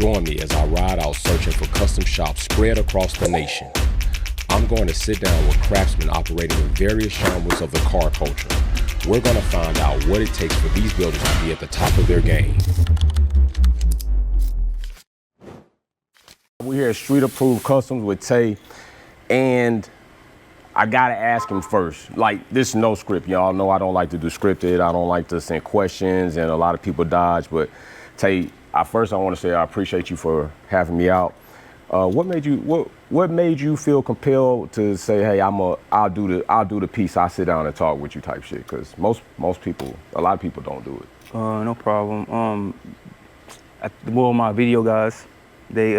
Join me as I ride out searching for custom shops spread across the nation. I'm going to sit down with craftsmen operating in various genres of the car culture. We're going to find out what it takes for these builders to be at the top of their game. We're here at Street Approved Customs with Tay, and I gotta ask him first. Like, this is no script. Y'all know I don't like to do scripted. I don't like to send questions, and a lot of people dodge. But Tay, first I want to say I appreciate you for having me out. What made you feel compelled to say, hey, I'll do the piece. I'll sit down and talk with you type shit? Because most people, a lot of people don't do it. No problem. Well, my video guys, they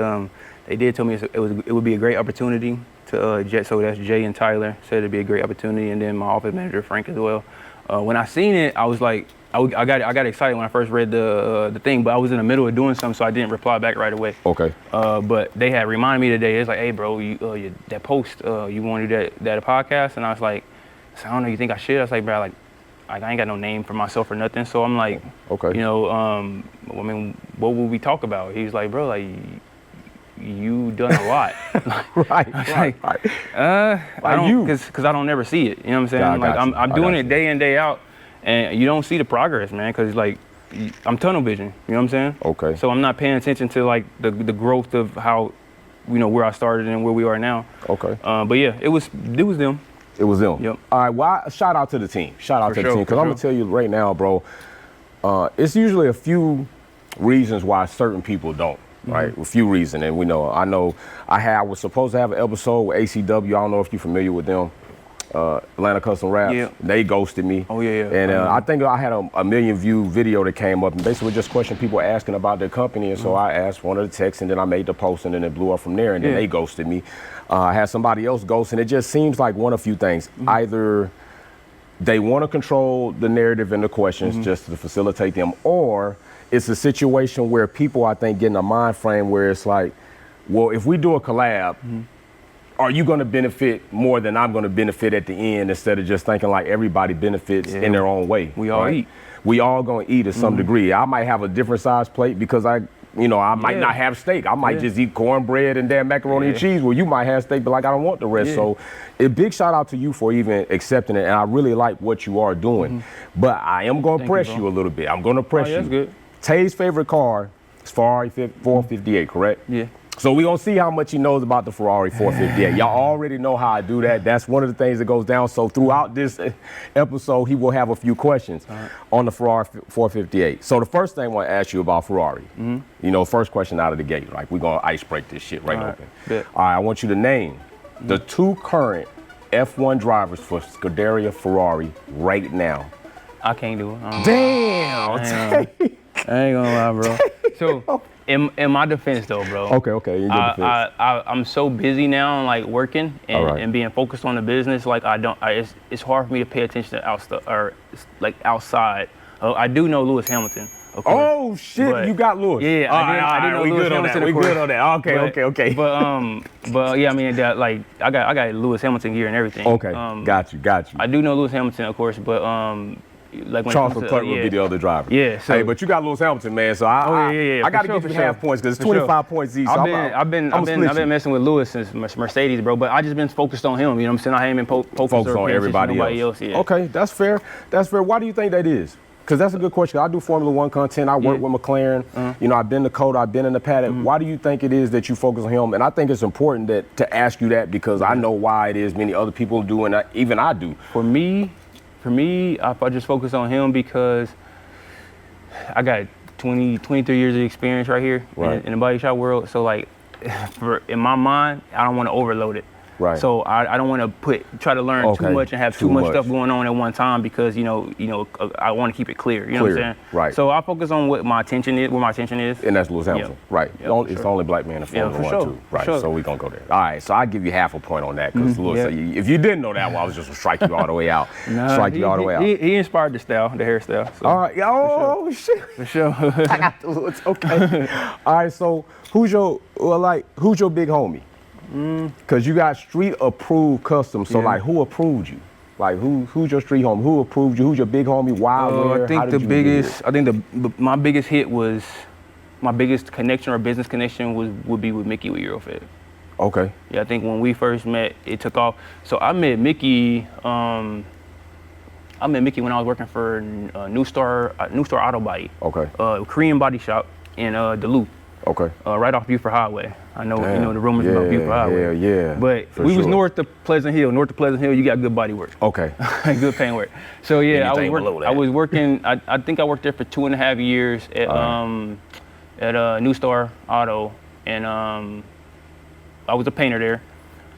did tell me it would be a great opportunity to so that's Jay and Tyler said it'd be a great opportunity, and then my office manager Frank as well. When I seen it, I was like, I got excited when I first read the thing, but I was in the middle of doing something, so I didn't reply back right away. Okay. But they had reminded me today. It's like, hey, bro, that post, you want to do that podcast? And I was like, I don't know. You think I should? I was like, bro, like I ain't got no name for myself or nothing. So I'm like, okay. You know, I mean, what will we talk about? He was like, bro, like, you done a lot. right. I don't, because I don't never see it. You know what I'm saying? Like I'm doing it day in, day out, and you don't see the progress, man. Because like I'm tunnel vision. You know what I'm saying? Okay. So I'm not paying attention to like the growth of how, you know, where I started and where we are now. Okay. But yeah, it was them. It was them. Yep. All right. Well, shout out to the team. Shout out to the team, because I'm gonna tell you right now, bro. It's usually a few reasons why certain people don't. Right, a few reasons, and I was supposed to have an episode with ACW. I don't know if you're familiar with them, Atlanta Custom Raps. Yeah. They ghosted me. Oh yeah. And I think I had a million view video that came up, and basically just questioned people asking about their company, and so I asked one of the texts, and then I made the post, and then it blew up from there, and then they ghosted me. I had somebody else ghost, and it just seems like one of a few things. Either they want to control the narrative and the questions just to facilitate them, or it's a situation where people, I think, get in a mind frame where it's like, well, if we do a collab, are you going to benefit more than I'm going to benefit at the end, instead of just thinking like everybody benefits in their own way? We all eat. We all going to eat to some degree. I might have a different size plate because I might not have steak. I might just eat cornbread and damn macaroni and cheese. Well, you might have steak, but like I don't want the rest. So a big shout out to you for even accepting it. And I really like what you are doing. But I am going to press you a little bit. I'm going to press you. That's good. Tay's favorite car is Ferrari 458, correct? Yeah. So we're going to see how much he knows about the Ferrari 458. Y'all already know how I do that. That's one of the things that goes down. So throughout this episode, he will have a few questions on the Ferrari 458. So the first thing I want to ask you about Ferrari, first question out of the gate, like we're going to ice break this shit right open. All right, I want you to name the two current F1 drivers for Scuderia Ferrari right now. I can't do it. Damn. I ain't gonna lie, bro. So, in my defense, though, bro. Okay. In your defense. I'm so busy now, like working and being focused on the business. Like it's hard for me to pay attention to outside. I do know Lewis Hamilton. Oh shit! But, you got Lewis. Yeah, I didn't know Lewis Hamilton. We good on that. Okay. But yeah, I mean, I got Lewis Hamilton gear and everything. Okay. Got you. I do know Lewis Hamilton, of course, but like when Charles Leclerc would be the other driver. Yeah. So, hey, but you got Lewis Hamilton, man. So I got to get you half points because it's 25 points each. I've been messing with Lewis since Mercedes, bro. But I just been focused on him. You know what I'm saying? I ain't been focused on everybody else. Yeah. Okay, that's fair. Why do you think that is? Because that's a good question. I do Formula One content. I work with McLaren. I've been to COTA. I've been in the paddock. Why do you think it is that you focus on him? And I think it's important to ask you that, because I know why it is. Many other people do, and even I do. For me, I just focus on him because I got 23 years of experience right here in the body shop world. So like, in my mind, I don't want to overload it. Right. So I don't want to try to learn too much and have too much stuff going on at one time, because I want to keep it clear. You know what I'm saying? Right. So I focus on what my attention is. And that's Lewis Hamilton. Right. It's the only black man in Formula One too. Right. So we're gonna go there. All right. So I give you half a point on that, because Lewis, if you didn't know that one, I was just gonna strike you all the way out. He inspired the hairstyle. So. All right. Shit. For sure. I got the Lewis. Okay. All right. So who's your big homie? Because you got Street Approved Customs, so like, who approved you? Like, who's your street homie? Who approved you? Who's your big homie? Why? I think my biggest hit was my biggest connection or business connection would be with Mickey with Eurofed. Okay. Yeah, I think when we first met, it took off. So I met Mickey. I met Mickey when I was working for New Star Auto Body. Okay. Korean body shop in Duluth. Okay. Right off Buford Highway. I know Damn. you know the rumors about Buford Highway. Yeah. But for we sure. was north of Pleasant Hill. North of Pleasant Hill, you got good body work. Okay. Good paint work. So yeah, Anything below that. I was working. I think I worked there for 2.5 years at New Star Auto, and I was a painter there.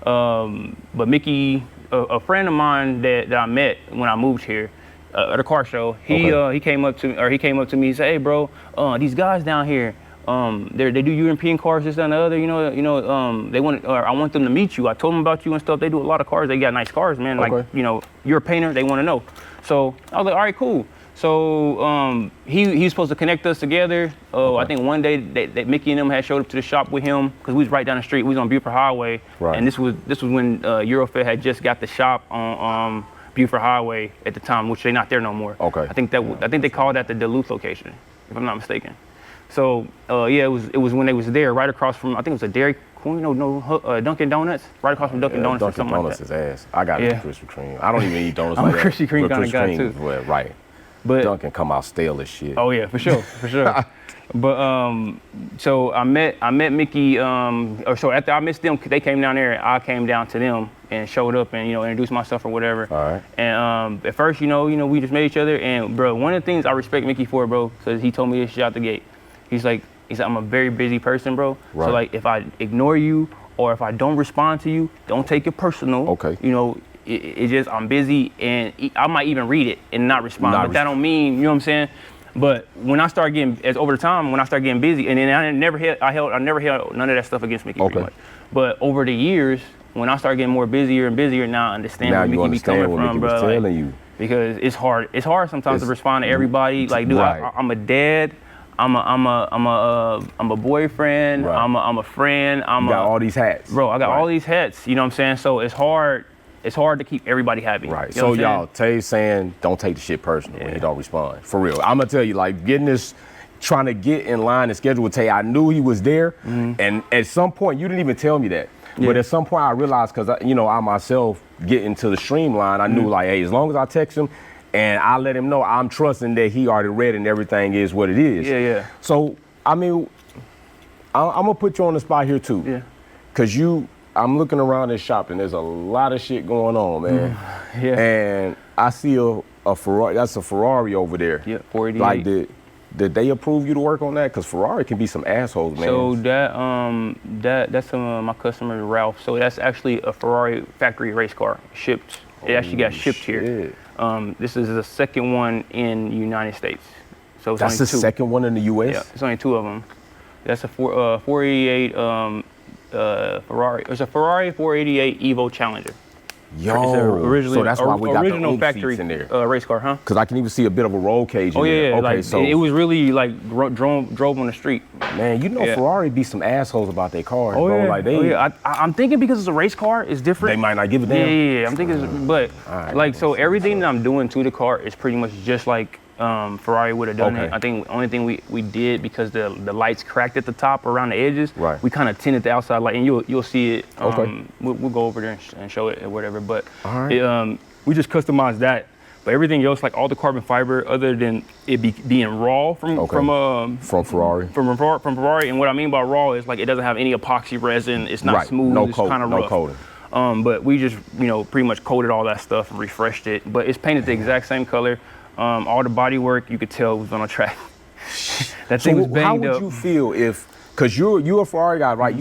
But Mickey, a friend of mine that I met when I moved here at a car show, he came up to me and said, "Hey, bro, these guys down here, they do European cars, this and the other. They want, or I want them to meet you. I told them about you and stuff. They do a lot of cars. They got nice cars, man. Okay. Like, you're a painter. They want to know." So I was like, "All right, cool." So he's supposed to connect us together. I think one day that Mickey and them had showed up to the shop with him because we was right down the street. We was on Buford Highway, right. And this was when Eurofed had just got the shop on Buford Highway at the time, which they're not there no more. Okay. I think they called that the Duluth location, if I'm not mistaken. So it was when they was there, right across from, I think it was a Dairy Queen, Dunkin' Donuts, right across from Dunkin' Donuts or something Donuts like that. is ass. I got it Krispy Kreme. I don't even eat donuts I'm like a that. Krispy Kreme kind of guy too. Well, right. But Dunkin' come out stale as shit. oh yeah, for sure. But so I met Mickey. So after I missed them, they came down there. I came down to them and showed up and introduced myself or whatever. All right. And at first, we just met each other. And bro, one of the things I respect Mickey for, bro, because he told me this shit out the gate. He's like, I'm a very busy person, bro. Right. So like, if I ignore you or if I don't respond to you, don't take it personal. Okay. It's just I'm busy and I might even read it and not respond. But that don't mean, you know what I'm saying? But when I start getting, over the time, when I start getting busy, and then I never held none of that stuff against Mickey pretty much. But over the years, when I start getting more busier and busier, now I understand where Mickey be coming from, bro. Telling you. Because it's hard sometimes to respond to everybody. Like, dude, right. I'm a dad. I'm a boyfriend. Right. I'm a friend. You got all these hats, bro. I got all these hats. You know what I'm saying? So it's hard. It's hard to keep everybody happy. Right. You know So y'all, Tay's saying don't take the shit personal when he don't respond. For real. I'm gonna tell you, like trying to get in line and schedule with Tay. I knew he was there, and at some point you didn't even tell me that. Yeah. But at some point I realized because I myself get into the streamline. I knew like, hey, as long as I text him and I let him know, I'm trusting that he already read and everything is what it is. Yeah. So I mean, I'm gonna put you on the spot here too. Yeah. Cause I'm looking around this shop and there's a lot of shit going on, man. Yeah. And I see a Ferrari. That's a Ferrari over there. Yeah, 488. Like did they approve you to work on that? Cause Ferrari can be some assholes, man. So that's my customer Ralph. So that's actually a Ferrari factory race car shipped. It actually got shipped here. This is the second one in the United States. So it's that's only the two. second one in the U.S. Yeah, it's only two of them. That's a 488 Ferrari. It's a Ferrari 488 Evo Challenger. Yo, so that's why we got the original factory seats in there. Race car, huh? Cause I can even see a bit of a roll cage in there. there. Yeah, okay, like, so it was really like drove on the street. Man, Ferrari be some assholes about their cars, bro. Yeah. Like I'm thinking because it's a race car, it's different. They might not give a damn. Yeah. I'm thinking, but right, so everything that I'm doing to the car is pretty much just like Ferrari would have done it. I think the only thing we did because the lights cracked at the top around the edges. Right. We kind of tinted the outside light, and you'll see it. Okay. We'll go over there and show it or whatever. But all right. we just customized that. But everything else, like all the carbon fiber, other than it being raw from Ferrari. From Ferrari, and what I mean by raw is like it doesn't have any epoxy resin. It's not smooth. No it's coat, kind of rough. no coating. But we just pretty much coated all that stuff and refreshed it. But it's painted the exact same color. All the body work, you could tell was on a track. That thing was banged up. How would you feel if, cause you're a Ferrari guy, right? I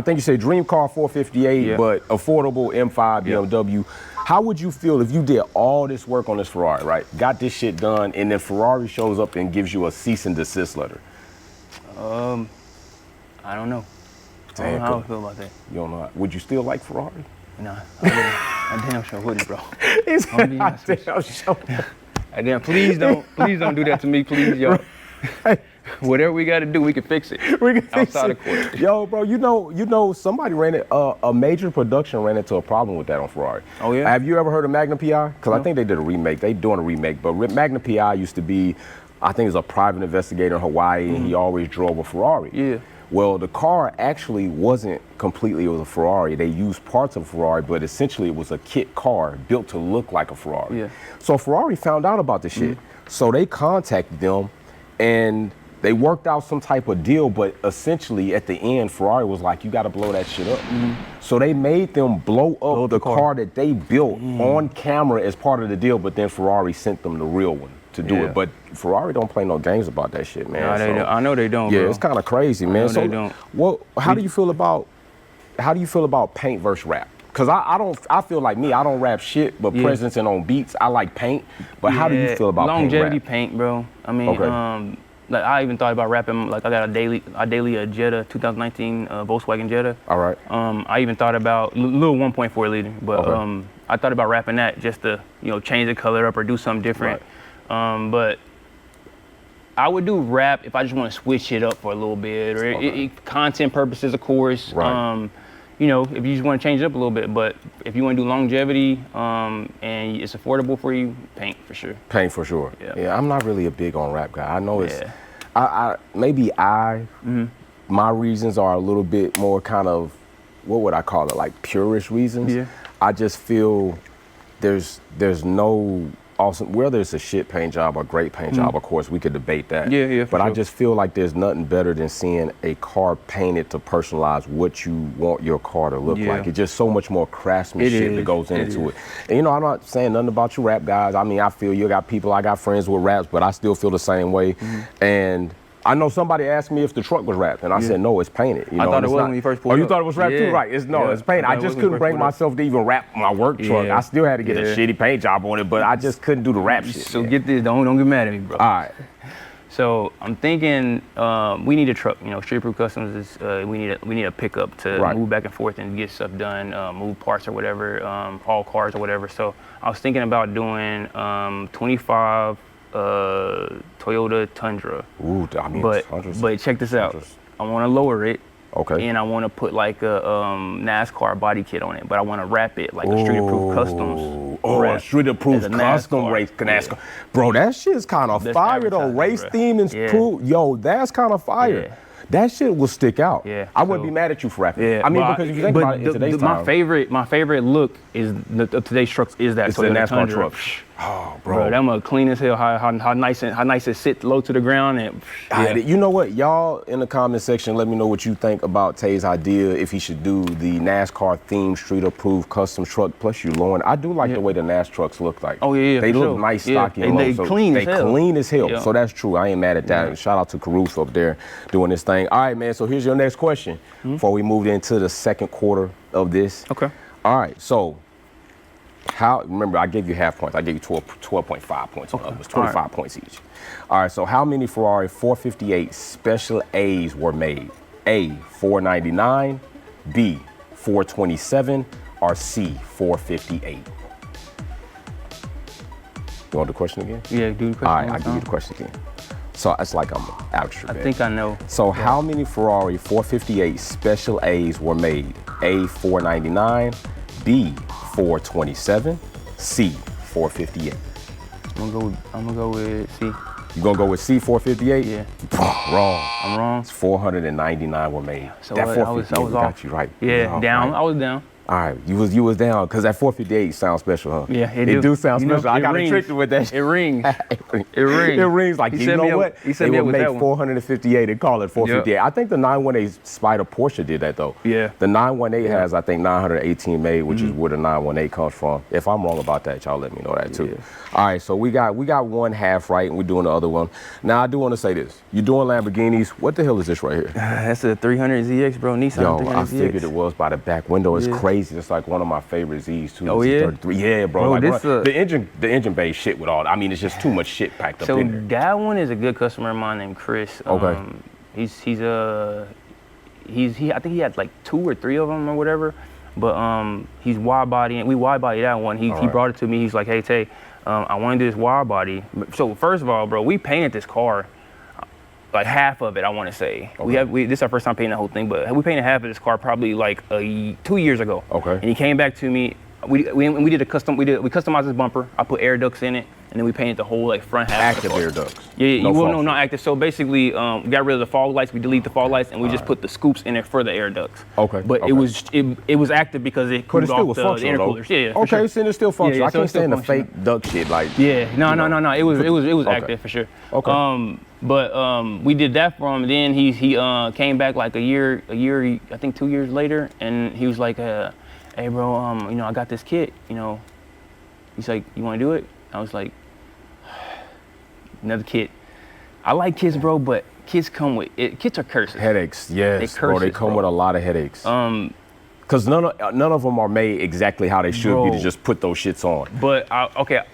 think you said dream car 458, but affordable M5 BMW. How would you feel if you did all this work on this Ferrari, right? Got this shit done, and then Ferrari shows up and gives you a cease and desist letter? I don't know. I don't know how I feel about that. You don't know. Would you still like Ferrari? Nah, I damn sure wouldn't, bro. Damn, please don't do that to me, please, yo. Whatever we got to do, we can fix it. We can fix outside of court. Yo, bro, you know, somebody ran it. A major production ran into a problem with that on Ferrari. Oh yeah. Have you ever heard of Magnum PI? Because I think they did a remake. They doing a remake, but Magnum PI used to be I think, is a private investigator in Hawaii, and he always drove a Ferrari. Yeah. Well, the car actually wasn't completely, it was a Ferrari. They used parts of a Ferrari, but essentially it was a kit car built to look like a Ferrari. Yeah. So Ferrari found out about this shit. So they contacted them, and they worked out some type of deal, but essentially at the end, Ferrari was like, you gotta blow that shit up. So they made them blow up the car that they built on camera as part of the deal, but then Ferrari sent them the real one to do it. But Ferrari don't play no games about that shit, man. No, they don't. I know they don't. Yeah, bro. it's kind of crazy, man. So they don't. how do you feel about paint versus rap? Cause I feel like me, I don't rap shit, but presence and on beats, I like paint. But how do you feel about longevity paint, paint, bro? I mean, like I even thought about rapping. Like I got a daily Jetta 2019 Volkswagen Jetta. All right. I even thought about little 1.4 liter, but I thought about rapping that just to change the color up or do something different. But I would do rap if I just want to switch it up for a little bit, or content purposes, of course. Right. If you just want to change it up a little bit, but if you want to do longevity and it's affordable for you, paint for sure. Paint for sure. Yeah, I'm not really a big on rap guy. I know it's, my reasons are a little bit more kind of, what would I call it, like purist reasons. Yeah. I just feel there's no awesome, whether it's a shit paint job or great paint job, of course, we could debate that. Yeah, But I just feel like there's nothing better than seeing a car painted to personalize what you want your car to look like. It's just so much more craftsmanship that goes into it. And I'm not saying nothing about you rap guys. I mean, I feel you got people, I got friends with raps, but I still feel the same way. And I know somebody asked me if the truck was wrapped, and I said, no, it's painted. I thought it was when you first pulled up. Oh, you thought it was wrapped too? Right, it's painted. I just couldn't bring myself to even wrap my work truck. I still had to get a shitty paint job on it, but I just couldn't do the rap shit. So get this, don't get mad at me, bro. All right. So I'm thinking we need a truck. Street Proof Customs is we need a pickup to move back and forth and get stuff done, move parts or whatever, haul cars or whatever. So I was thinking about doing 25 Toyota Tundra. Ooh, I mean, but check this out. I want to lower it. Okay. And I want to put like a NASCAR body kit on it, but I want to wrap it like a Street Proof Customs. A Street Proof Custom race NASCAR. Bro, that shit is kind of fire though. Race theme and proof. Yo, that's kind of fire. That shit will stick out. I wouldn't be mad at you for rapping. I mean, because if you think about it in today's time. My favorite look is today's trucks is that Toyota NASCAR Tundra. truck. Oh, bro. That mug clean as hell. How nice it sit low to the ground and. You know what? Y'all in the comment section, let me know what you think about Tay's idea if he should do the NASCAR themed Street Approved custom truck. Plus, you Lauren, I do like the way the NAS trucks look like. Oh yeah, they look nice, stocky, and they low. Clean they as hell. Clean as hell. So that's true. I ain't mad at that. Shout out to Caruso up there doing this thing. All right, man. So here's your next question before we move into the second quarter of this. Okay. All right. So. Remember, I gave you half points. I gave you 12.5 points. It was 25 points each. All right, so how many Ferrari 458 Special A's were made? A, 499, B, 427, or C, 458? You want the question again? Yeah, do the question. All right, I'll give you the question again. So it's like I'm extra. I think I know. So how many Ferrari 458 Special A's were made? A, 499, B, 427, C, 458. I'm gonna go with C. You gonna go with C, 458? Yeah. Wrong. I'm wrong. It's 499 were made. So that 458 I was got off. you right. Yeah, down. Right? I was down. All right, you was down because that 458 sounds special, huh? Yeah, it do sound special. I got to trick you with that. It rings. It rings like, you know what? He said they would make 458 and call it 458. Yep. I think the 918 Spider Porsche did that though. Yeah. The 918 has, I think, 918 made, which is where the 918 comes from. If I'm wrong about that, y'all let me know that too. Yeah. All right, so we got one half right, and we're doing the other one. Now I do want to say this: you're doing Lamborghinis. What the hell is this right here? That's a 300 ZX, bro. Nissan 300 I ZX. figured it was by the back window. It's crazy. It's like one of my favorite Z's too. Oh yeah. 33. Yeah, bro. Like, this the engine bay shit with all. I mean, it's just too much shit packed up in there. So that one is a good customer of mine named Chris. Okay. I think he had like 2 or 3 of them or whatever. But he's wide body, and we wide body that one. He brought it to me. He's like, hey Tay, I want to do this wide body. So first of all, bro, we painted this car. Like half of it, I want to say. Okay. This is our first time painting the whole thing, but we painted half of this car probably like 2 years ago. Okay. And he came back to me. We did a custom. We customized his bumper. I put air ducts in it. and then we painted the whole like front half. Active air ducts. Yeah, No well, no, fluff. not active. So basically, we got rid of the fog lights. We delete the fog lights, and we just put the scoops in there for the air ducts. Okay. But okay. it was active because it But cooled it still off was the functional, though. intercoolers. Yeah, for okay, sure. so it's still functional. Yeah, I so can't it's still stand the functional. fake duct shit. Like. Yeah, no. It was Okay. active for sure. Okay. But we did that for him. Then he came back like a year, I think 2 years later, and he was like, "Hey, bro, I got this kit. He's like, you want to do it?" I was like, another kit. I like kits, bro, but kits come with it. Kits are curses. Headaches, yes, bro. They come bro. with a lot of headaches. Because none of them are made exactly how they should be to just put those shits on. But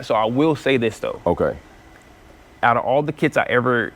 so I will say this though. Okay. Out of all the kits I ever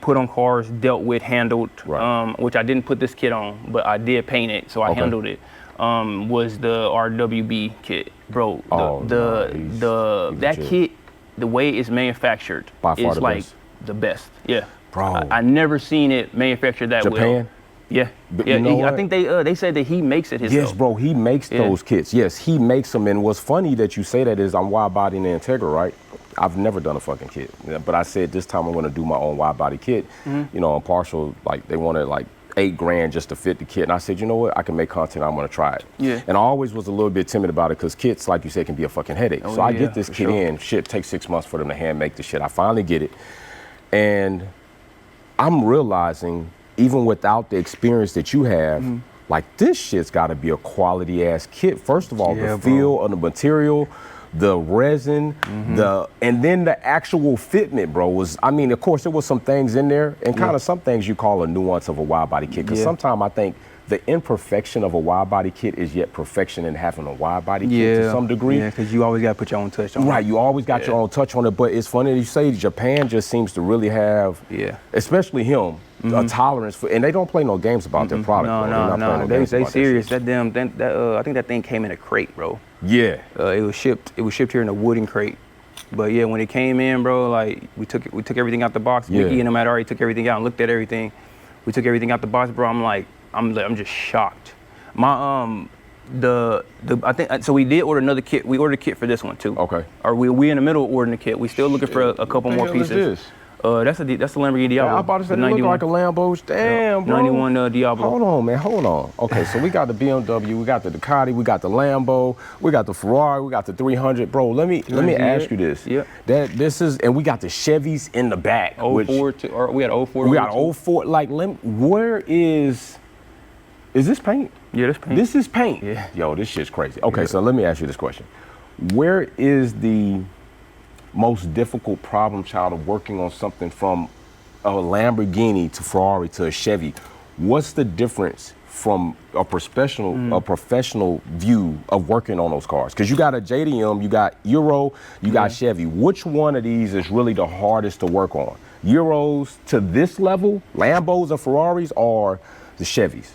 put on cars, dealt with, handled, Right. which I didn't put this kit on, but I did paint it, so I handled it. Was the RWB kit, bro? That kit, the way it's manufactured, By far is the like best. the best. Yeah, Bro. I never seen it manufactured that well. Japan? Yeah, But yeah. you know I what? think they said that he makes it himself. Yes, bro, he makes those kits. Yes, he makes them. And what's funny that you say that is I'm wide body and Integra, right? I've never done a fucking kit. But I said this time I'm gonna do my own wide body kit. On partial, like they wanted like $8,000 just to fit the kit. And I said, you know what? I can make content. I'm gonna try it. Yeah. And I always was a little bit timid about it because kits, like you said, can be a fucking headache. So I get this for kit sure. in. Shit, it takes 6 months for them to hand make the shit. I finally get it. And I'm realizing, even without the experience that you have, like this shit's gotta be a quality ass kit. First of all, Yeah, the feel of the material, the resin, and then the actual fitment, bro, was, I mean, of course, there was some things in there and kind of some things you call a nuance of a wide body kit. Because sometimes I think the imperfection of a wide body kit is yet perfection in having a wide body kit to some degree. Yeah, because you always got to put your own touch on it. Right, you always got your own touch on it, but it's funny that you say Japan just seems to really have, especially him, a tolerance for, and they don't play no games about their product. No. They serious. I think that thing came in a crate, bro. Yeah. It was shipped here in a wooden crate. But yeah, when it came in, bro, like we took everything out the box. Mickey and them had already took everything out and looked at everything. We took everything out the box, bro. I'm just shocked. I think so. We did order another kit. We ordered a kit for this one too. Okay. Or we in the middle of ordering the kit. We still looking for a couple more pieces. Is this? That's the Lamborghini Diablo. I'm about to say it look like a Lambo. Damn, bro. 91 Diablo. Hold on, man. Hold on. Okay, so we got the BMW, we got the Ducati, we got the Lambo, we got the Ferrari, we got the 300. Bro, let me ask you this. Yeah. This is, and we got the Chevys in the back. 04 or we had 04. We got 04. Like, where is this paint? Yeah, this paint. This is paint. Yeah. Yo, this shit's crazy. Okay, so let me ask you this question. Where is the most difficult problem child of working on something from a Lamborghini to Ferrari to a Chevy? What's the difference from a professional view of working on those cars? Because you got a JDM, you got Euro, you got Chevy. Which one of these is really the hardest to work on? Euros to this level, Lambos or Ferraris, or the Chevys?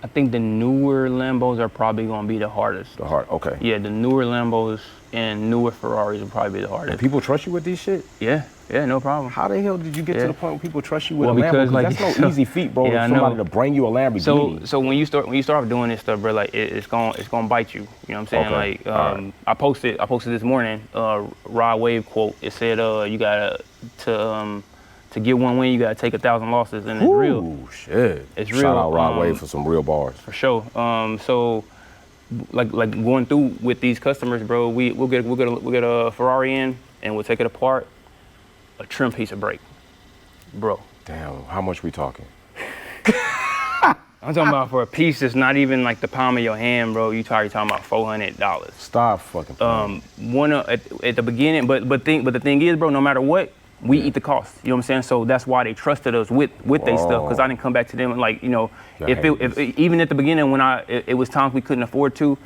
I think the newer Lambos are probably going to be the hardest. Okay. Yeah, the newer Lambos and newer Ferraris will probably be the hardest. And people trust you with these shit? Yeah, no problem. How the hell did you get to the point where people trust you with a because, Lambo? like, That's no easy feat, bro. Yeah, for somebody to bring you a Lamborghini. So when you start off doing this stuff, bro, like it's gonna bite you. You know what I'm saying? Okay. Like I posted this morning Rod Wave quote. It said you gotta to get one win, you gotta take 1,000 losses, and it's real. Ooh, shit. It's real. Shout out Rod Wave for some real bars. For sure. So like going through with these customers, bro, we'll get a Ferrari in and we'll take it apart, a trim piece of brake, bro. Damn, how much we talking? I'm talking about for a piece that's not even like the palm of your hand, bro. You talking about $400. Stop fucking playing. One at the beginning, but the thing is, bro, no matter what, we eat the cost. You know what I'm saying? So that's why they trusted us with their stuff, because I didn't come back to them and like, if even at the beginning when it was times we couldn't afford to,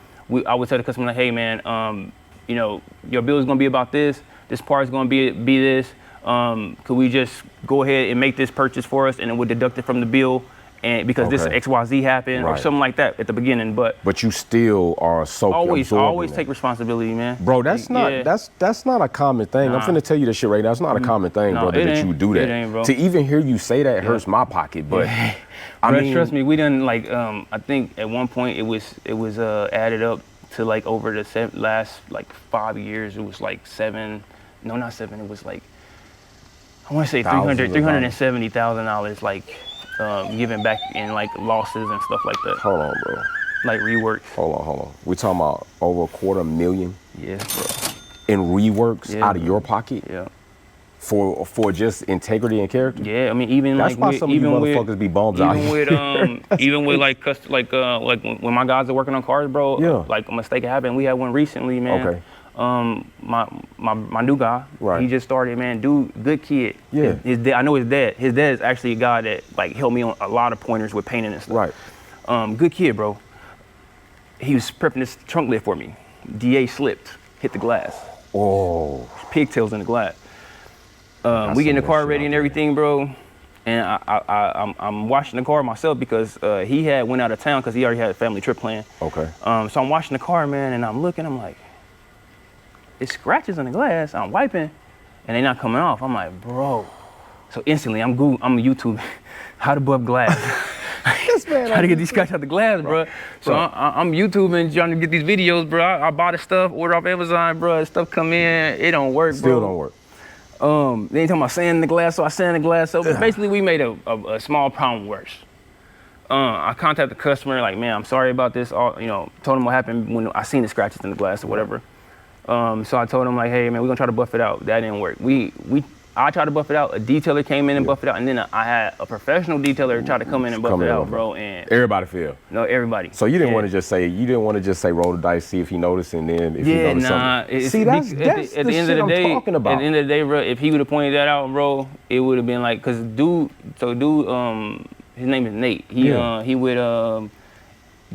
I would tell the customer like, hey man, your bill is gonna be about this. This part is gonna be this. Could we just go ahead and make this purchase for us, and it would deduct it from the bill, and because this XYZ happened or something like that at the beginning. But you still are so always take responsibility, man. Bro, that's not a common thing. Nah. I'm finna tell you this shit right now. It's not a common thing, brother, that you do that. It ain't, bro. To even hear you say that hurts my pocket, but I mean, trust me, we done like I think at one point it was added up to like over the last like 5 years, it was like no, not 7. It was like, I want to say Thousands of $370,000, like giving back in like losses and stuff like that. Hold on, bro. Like reworks. Hold on. We talking about over $250,000 Yeah, bro. in reworks Yeah, out of your pocket Yeah. for just integrity and character? Yeah, I mean, even That's like why with, some of you even motherfuckers with, be bums out even here. with even with like when my guys are working on cars, bro. Yeah. Like a mistake happened. We had one recently, man. Okay. My new guy, Right. he just started, man. Dude, good kid. Yeah. His dad, I know his dad. His dad is actually a guy that like helped me on a lot of pointers with painting and stuff. Right. Good kid, bro. He was prepping this trunk lid for me. DA slipped, hit the glass. Oh. Pigtails in the glass. We getting the car ready and everything, bro. And I'm washing the car myself because he had went out of town because he already had a family trip planned. Okay. So I'm washing the car, man, and I'm looking. I'm like, it's scratches on the glass. I'm wiping, and they're not coming off. I'm like, bro. So instantly, I'm YouTube how to buff glass. How to get these scratches out the glass, bro. So I'm YouTubing trying to get these videos, bro. I buy the stuff, order off Amazon, bro. Stuff come in, it don't work, bro. Still don't work. They ain't talking about sanding the glass, so I sand the glass up. But basically, we made a small problem worse. I contacted the customer, like, man, I'm sorry about this. Told him what happened when I seen the scratches in the glass or whatever. So I told him, like, hey, man, we're gonna try to buff it out. That didn't work. I tried to buff it out. A detailer came in and buffed it out, and then I had a professional detailer try to come in and buff it out, bro. And everybody failed. No, everybody. So you didn't want to just say roll the dice, see if he noticed, and then if he noticed something. See, that's at the end shit of the I'm day, talking about. At the end of the day, bro, if he would have pointed that out, bro, it would have been like, cause dude, his name is Nate. He with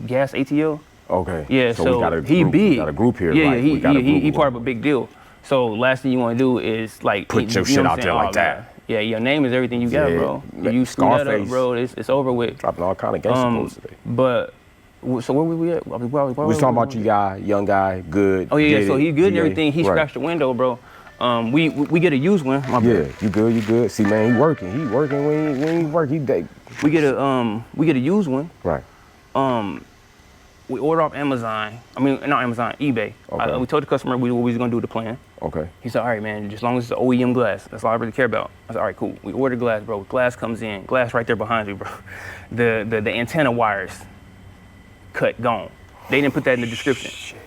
Gas ATL. Okay. Yeah, so we got a group, big. We got a group here, yeah, right? Yeah, he part of a big deal. So last thing you want to do is like put your shit out there like that. Yeah, your name is everything you got, bro. You screw that up, bro. It's over with. Dropping all kind of gangster posts today. But so where we at? We was talking about young guy, good. Oh yeah, so he good and everything. He scratched the window, bro. We get a used one. You good. See, man, he working. When he work, he day. We get a used one. Right. We order off Amazon. I mean, not Amazon, eBay. Okay. We told the customer what we was gonna do the plan. Okay. He said, all right, man, just as long as it's OEM glass, that's all I really care about. I said, all right, cool. We ordered glass, bro. Glass comes in. Glass right there behind you, bro. The antenna wires cut, gone. They didn't put that in the description. Shit.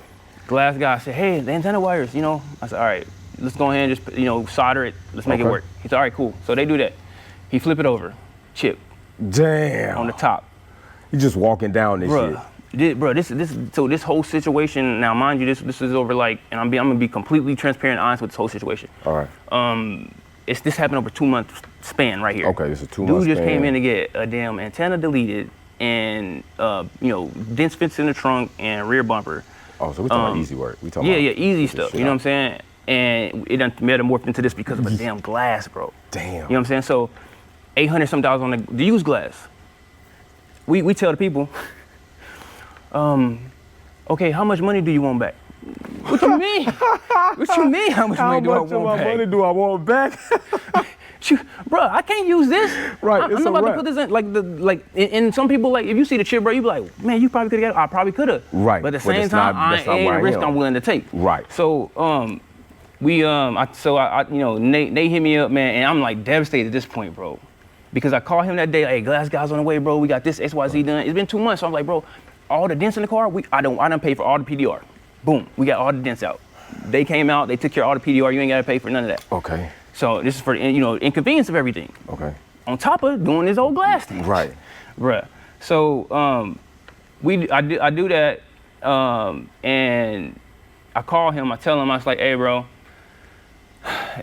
Glass guy said, hey, the antenna wires, I said, all right, let's go ahead and just, solder it. Let's make it work. He said, all right, cool. So they do that. He flip it over, chip. Damn. On the top. You just walking down this shit. So this whole situation, now mind you, this is over like, and I'm gonna be completely transparent and honest with this whole situation. All right. This happened over 2 month span right here. Okay, this is 2 months. Dude just came in to get a damn antenna deleted and dents fits in the trunk and rear bumper. Oh, so we talking about easy work. We talking about easy stuff. You know what I'm saying? And it done metamorphed into this because of a damn glass, bro. Damn. You know what I'm saying? So $800 some on the used glass. We tell the people. Okay, how much money do you want back? What you mean? What you mean? How much money do I want back? How much money do I want back? Bro, I can't use this. Right, I'm not about to put this in. And some people, like, if you see the chip, bro, you be like, man, you probably could have got it. I probably could have. Right. But at the same time, I ain't a risk I'm willing to take. Right. So, Nate hit me up, man, and I'm like devastated at this point, bro, because I called him that day. Hey, glass guy's on the way, bro. We got this XYZ done. It's been 2 months, so I'm like, bro, all the dents in the car, I done paid for all the PDR. Boom, we got all the dents out. They came out, they took care of all the PDR. You ain't gotta pay for none of that. Okay. So this is for inconvenience of everything. Okay. On top of doing this old glass thing. Right. Bruh. So I do that, and I call him. I tell him, I was like, hey, bro,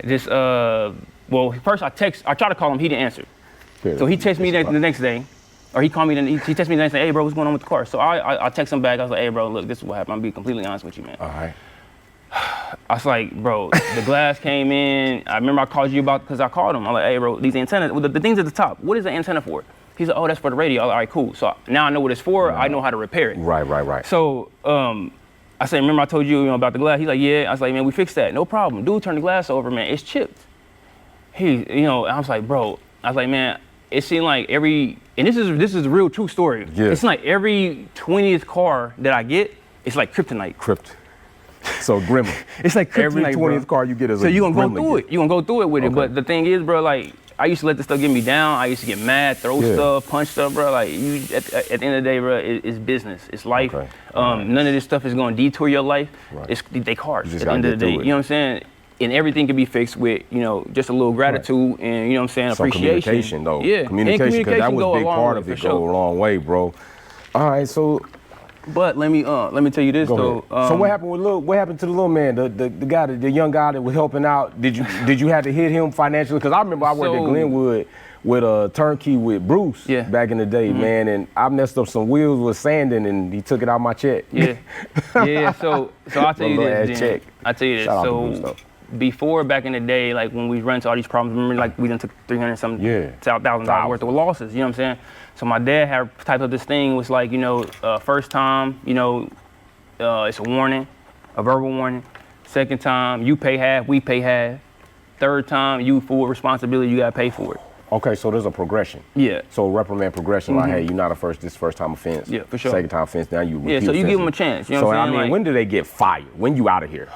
this first I try to call him. He didn't answer. So he texts me the next day. Or he called me, he texted me the next day, hey, bro, what's going on with the car? So I text him back. I was like, hey, bro, look, this is what happened. I'm being completely honest with you, man. All right. I was like, bro, the glass came in. I remember I called you because I called him. I'm like, hey, bro, these antennas, the things at the top, what is the antenna for? He's like, oh, that's for the radio. I was like, all right, cool. So now I know what it's for. I know how to repair it. Right. So I said, remember I told you, about the glass? He's like, yeah. I was like, man, we fixed that. No problem. Dude turned the glass over, man. It's chipped. I was like, bro, man, it seemed like and this is a real true story. Yeah. It's like every 20th car that I get, it's like kryptonite. So gremlin. It's like kryptonite, Every 20th car you get is so a you gonna gremlin go through gift. it. You gonna go through it with it. Okay. But the thing is, bro, like I used to let this stuff get me down. I used to get mad, throw stuff, punch stuff, bro. Like you, at the end of the day, bro, it's business. It's life. Okay. None of this stuff is gonna detour your life. Right. It's they cars. You At just the end gotta of the get day, through it. you know what I'm saying? And everything can be fixed with, just a little gratitude and, you know what I'm saying, Some appreciation. communication though. Yeah. Communication, because that was go a big long part way, of for it. sure. Go a long way, bro. All right, so But let me tell you this go though. ahead. So what happened with what happened to the little man, the guy, the young guy that was helping out? Did you have to hit him financially? Because I remember I worked at Glenwood with a turnkey with Bruce back in the day, man, and I messed up some wheels with sanding, and he took it out my check. Yeah. Yeah. So I'll tell you this. check. I'll tell you this. Shout out to Bruce, So though. before back in the day, like when we run into all these problems, remember like we done took $300,000 worth of losses. You know what I'm saying? So my dad had typed up this thing. Was like, first time, it's a warning, a verbal warning. Second time, you pay half, we pay half. Third time, you full responsibility, you gotta pay for it. Okay, so there's a progression. Yeah. So reprimand progression, like, hey, you're not this first time offense. Yeah, for sure. Second time offense, now you repeat Yeah, so you offense. give them a chance. You know So what I'm I saying? mean, Like, when do they get fired? When you out of here?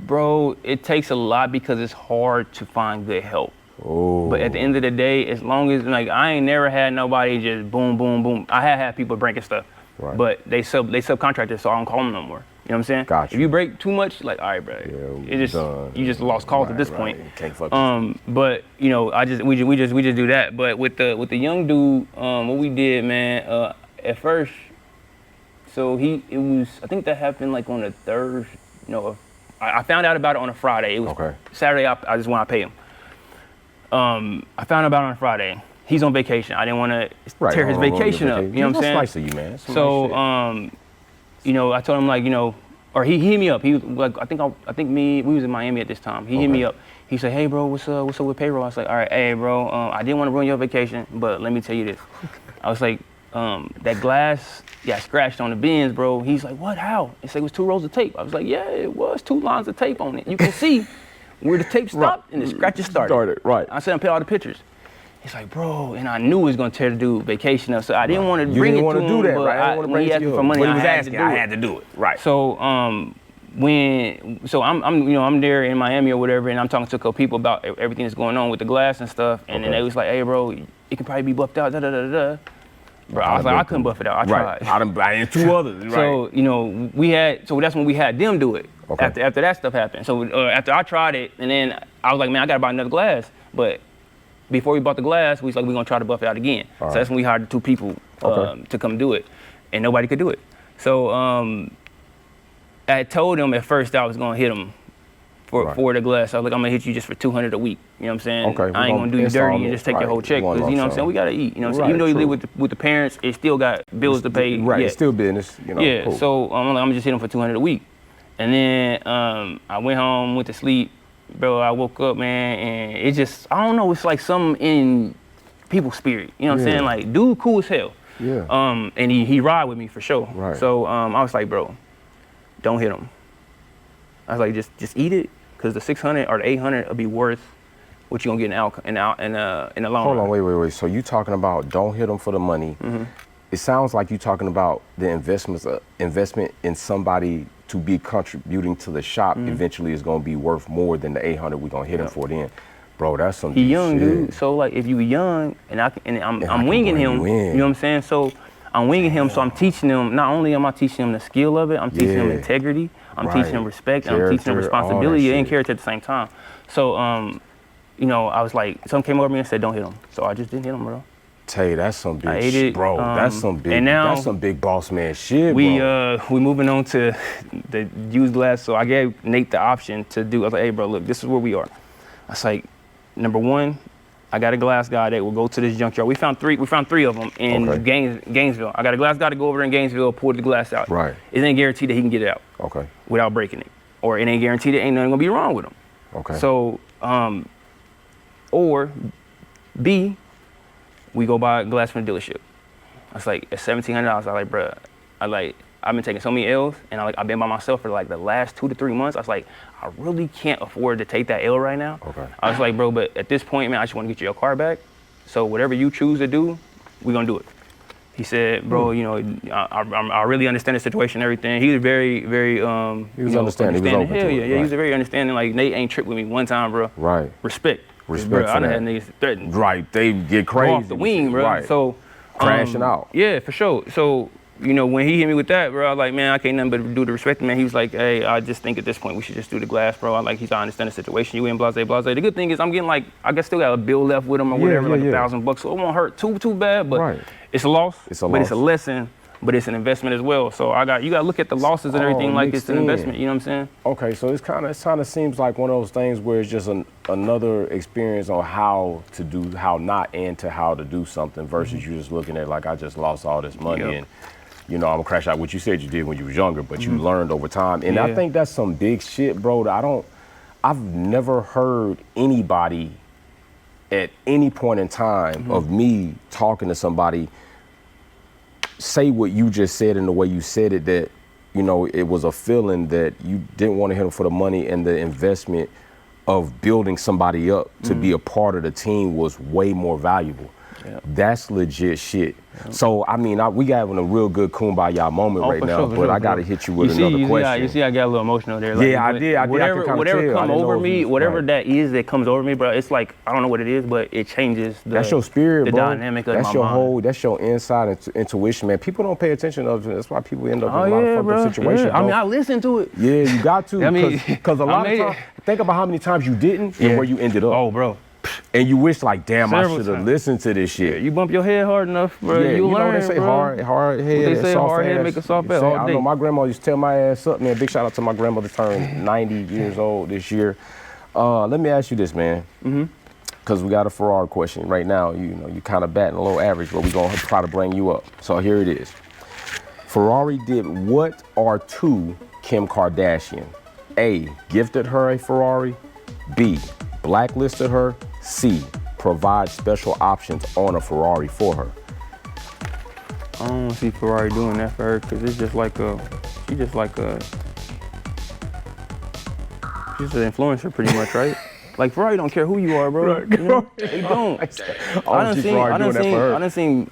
bro, it takes a lot because it's hard to find good help. Oh. But at the end of the day, as long as like I ain't never had nobody just boom, boom, boom. I had people breaking stuff, Right. but they subcontracted, so I don't call them no more. You know what I'm saying? Gotcha. If you break too much, like all right, bro, you just lost calls at this point. Can't fuck But we just do that. But with the young dude, what we did, man, at first, so I think that happened like on the third. I found out about it on a Friday. It was Okay. Saturday. I just want to pay him. I found out about it on Friday. He's on vacation. I didn't want to tear his vacation up. You know what I'm saying? That's nice of you, man. So, I told him like, or he hit me up. He was like, I think we was in Miami at this time. He hit me up. He said, hey bro, what's up with payroll? I was like, all right, hey bro, I didn't want to ruin your vacation, but let me tell you this. I was like, that glass got scratched on the bins, bro. He's like, what, how? He said, it was 2 rolls of tape. I was like, yeah, it was 2 lines of tape on it. You can see where the tape stopped and the scratches started. Right. I said, I paid all the pictures. He's like, bro, and I knew it was gonna tear the dude vacation up, so I didn't want to bring it to him. You didn't want to do that, but right? I didn't want to bring when he it asked to me you. for money, But he was I asking, I had to do it. Right. So I'm there in Miami or whatever, and I'm talking to a couple people about everything that's going on with the glass and stuff, and then they was like, hey bro, it can probably be buffed out, da da da da. Bro, I was like, I couldn't buff it out. I tried. I did 2 others. Right. So that's when we had them do it. Okay. After that stuff happened. So after I tried it, and then I was like, man, I gotta buy another glass. But before we bought the glass, we was like, we're gonna try to buff it out again. So that's when we hired the 2 people to come do it, and nobody could do it. So I told them at first I was gonna hit them for the glass. I was like, I'm gonna hit you just for $200 a week. You know what I'm saying? Okay, I ain't gonna do you dirty and just take your whole check, because you know what I'm saying? We gotta eat. You know what I'm saying? Even though you live with the parents, it still got bills to pay. Right, it's still business. Yeah, cool. so I'm gonna just hit them for $200 a week. And then I went home, went to sleep. Bro, I woke up, man, and it just, I don't know, it's like something in people's spirit. You know what I'm saying? Like, dude cool as hell. Yeah. And he ride with me for sure. Right. So I was like, bro, don't hit him. I was like, just eat it, because the 600 or the 800 will be worth what you're gonna get in the long run. Hold on, wait. So you talking about don't hit them for the money. Mm-hmm. It sounds like you talking about the investment in somebody to be contributing to the shop eventually is gonna be worth more than the 800 we're gonna hit him for then. Bro, that's some He deep young, shit. dude. So like, if you young and I'm winging him, you know what I'm saying? So I'm winging him, so I'm teaching him. Not only am I teaching him the skill of it, I'm teaching him integrity. I'm teaching him respect. And I'm teaching him responsibility and character at the same time. So I was like, someone came over to me and said, don't hit him. So I just didn't hit him, bro. Tay, that's some big I ate it, bro. That's some big. and now that's some big boss man shit, we bro. we moving on to the used glass. So I gave Nate the option to do. I was like, hey, bro, look, this is where we are. I was like, number 1, I got a glass guy that will go to this junkyard. We found three of them in Gainesville. I got a glass guy to go over in Gainesville, pour the glass out. Right. It ain't guaranteed that he can get it out. Okay. Without breaking it, or it ain't guaranteed that ain't nothing gonna be wrong with him. Okay. So, or B, we go buy glass from the dealership. I was like, at $1,700. I was like, bruh, I've been taking so many L's, and I've been by myself for like the last 2 to 3 months. I was like, I really can't afford to take that L right now. Okay. I was like, bro, but at this point, man, I just want to get your car back. So whatever you choose to do, we're gonna do it. He said, bro, you know, I really understand the situation and everything. He was very, very, He was understanding. He was open Hell to yeah, it. yeah. Right. He was very understanding. Like, Nate ain't tripped with me one time, bro. Right. Respect. Respect Bro, for I done that. had niggas threatened. Right. They get crazy. Go off the wing, bro. Right. So crashing out. Yeah, for sure. So, you know, when he hit me with that, bro, I was like, man, I can't nothing but do the respect, man. He was like, hey, I just think at this point we should just do the glass, bro. I understand the situation. You in, blase, blase. The good thing is I'm getting like, I guess still got a bill left with him or whatever, like $1,000. So it won't hurt too bad, but it's a loss. It's a but loss. It's a lesson, but it's an investment as well. So you got to look at the losses and everything like it's an investment. You know what I'm saying? Okay, so it kind of seems like one of those things where it's just another experience on how to do, how to do something versus you just looking at like, I just lost all this money and, you know, I'm gonna crash out. What you said you did when you was younger, but you learned over time. And I think that's some big shit, bro. That I've never heard anybody at any point in time of me talking to somebody say what you just said in the way you said it, that, you know, it was a feeling that you didn't want to hit them for the money and the investment of building somebody up to be a part of the team was way more valuable. That's legit shit. So, I mean, we having a real good kumbaya moment right now, but I got to hit you with another question. You see, I got a little emotional there. Like, I did. Whatever come over me, whatever that is that comes over me, bro, it's like, I don't know what it is, but it changes that's your spirit, the bro. dynamic of my mind. That's your inside intuition, man. People don't pay attention to it. That's why people end up in a lot of fucked up situations. I mean, I listen to it. Yeah, you got to. Because a lot of times, think about how many times you didn't and where you ended up. Oh, bro. And you wish like, damn, I should have listened to this shit. Yeah, you bump your head hard enough, bro. Yeah, you learn, know they say bro. hard head. They say hard head make a soft ass all I day. know my grandma used to tear my ass up, man. Big shout out to my grandmother, turned 90 years old this year. Let me ask you this, man. Because we got a Ferrari question right now. You know, you kind of batting a little average, but we're gonna try to bring you up. So here it is. Ferrari did what or to Kim Kardashian? A, gifted her a Ferrari. B, blacklisted her. C, provide special options on a Ferrari for her. I don't see Ferrari doing that for her because it's just like she's an influencer pretty much, right? Like Ferrari don't care who you are, bro. Right. You know? They don't. I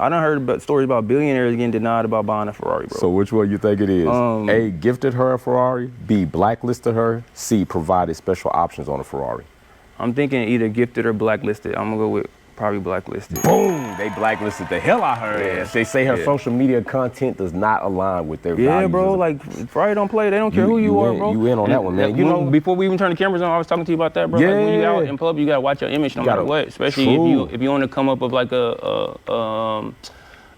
done heard about stories about billionaires getting denied about buying a Ferrari, bro. So which one you think it is? A, gifted her a Ferrari. B, blacklisted her. C, provided special options on a Ferrari. I'm thinking either gifted or blacklisted. I'm gonna go with probably blacklisted. Boom! They blacklisted the hell out of her ass. They say her social media content does not align with their values. Yeah, bro. Like Ferrari don't play. They don't care who you are, bro. You in on that one, man. You know, before we even turn the cameras on, I was talking to you about that, bro. Yeah. Like when you out in public, you gotta watch your image no matter what. Especially if you want to come up with like a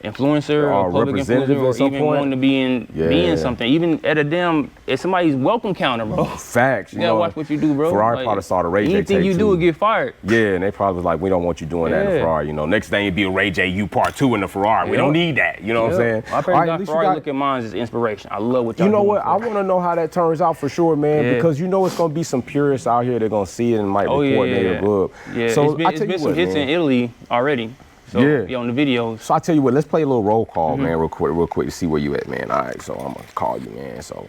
influencer or public influencer, or even wanting to be in something, even at a damn at somebody's welcome counter, bro. Facts. You gotta watch what you do, bro. Ferrari like, probably saw the Ray J anything you do will get fired. Yeah, and they probably was like, we don't want you doing that in the Ferrari. You know, next thing it'd be a Ray J U Part 2 in the Ferrari. We don't need that. You know what I'm saying? I pray God Ferrari look at mine as inspiration. I love what y'all You know doing, what? I want to know how that turns out for sure, man. Because you know it's gonna be some purists out here that gonna see it and might report their club. Yeah, so it's been some hits in Italy already. So, on the videos. So I tell you what, let's play a little roll call, man, real quick to see where you at, man. All right, so I'm gonna call you, man. So.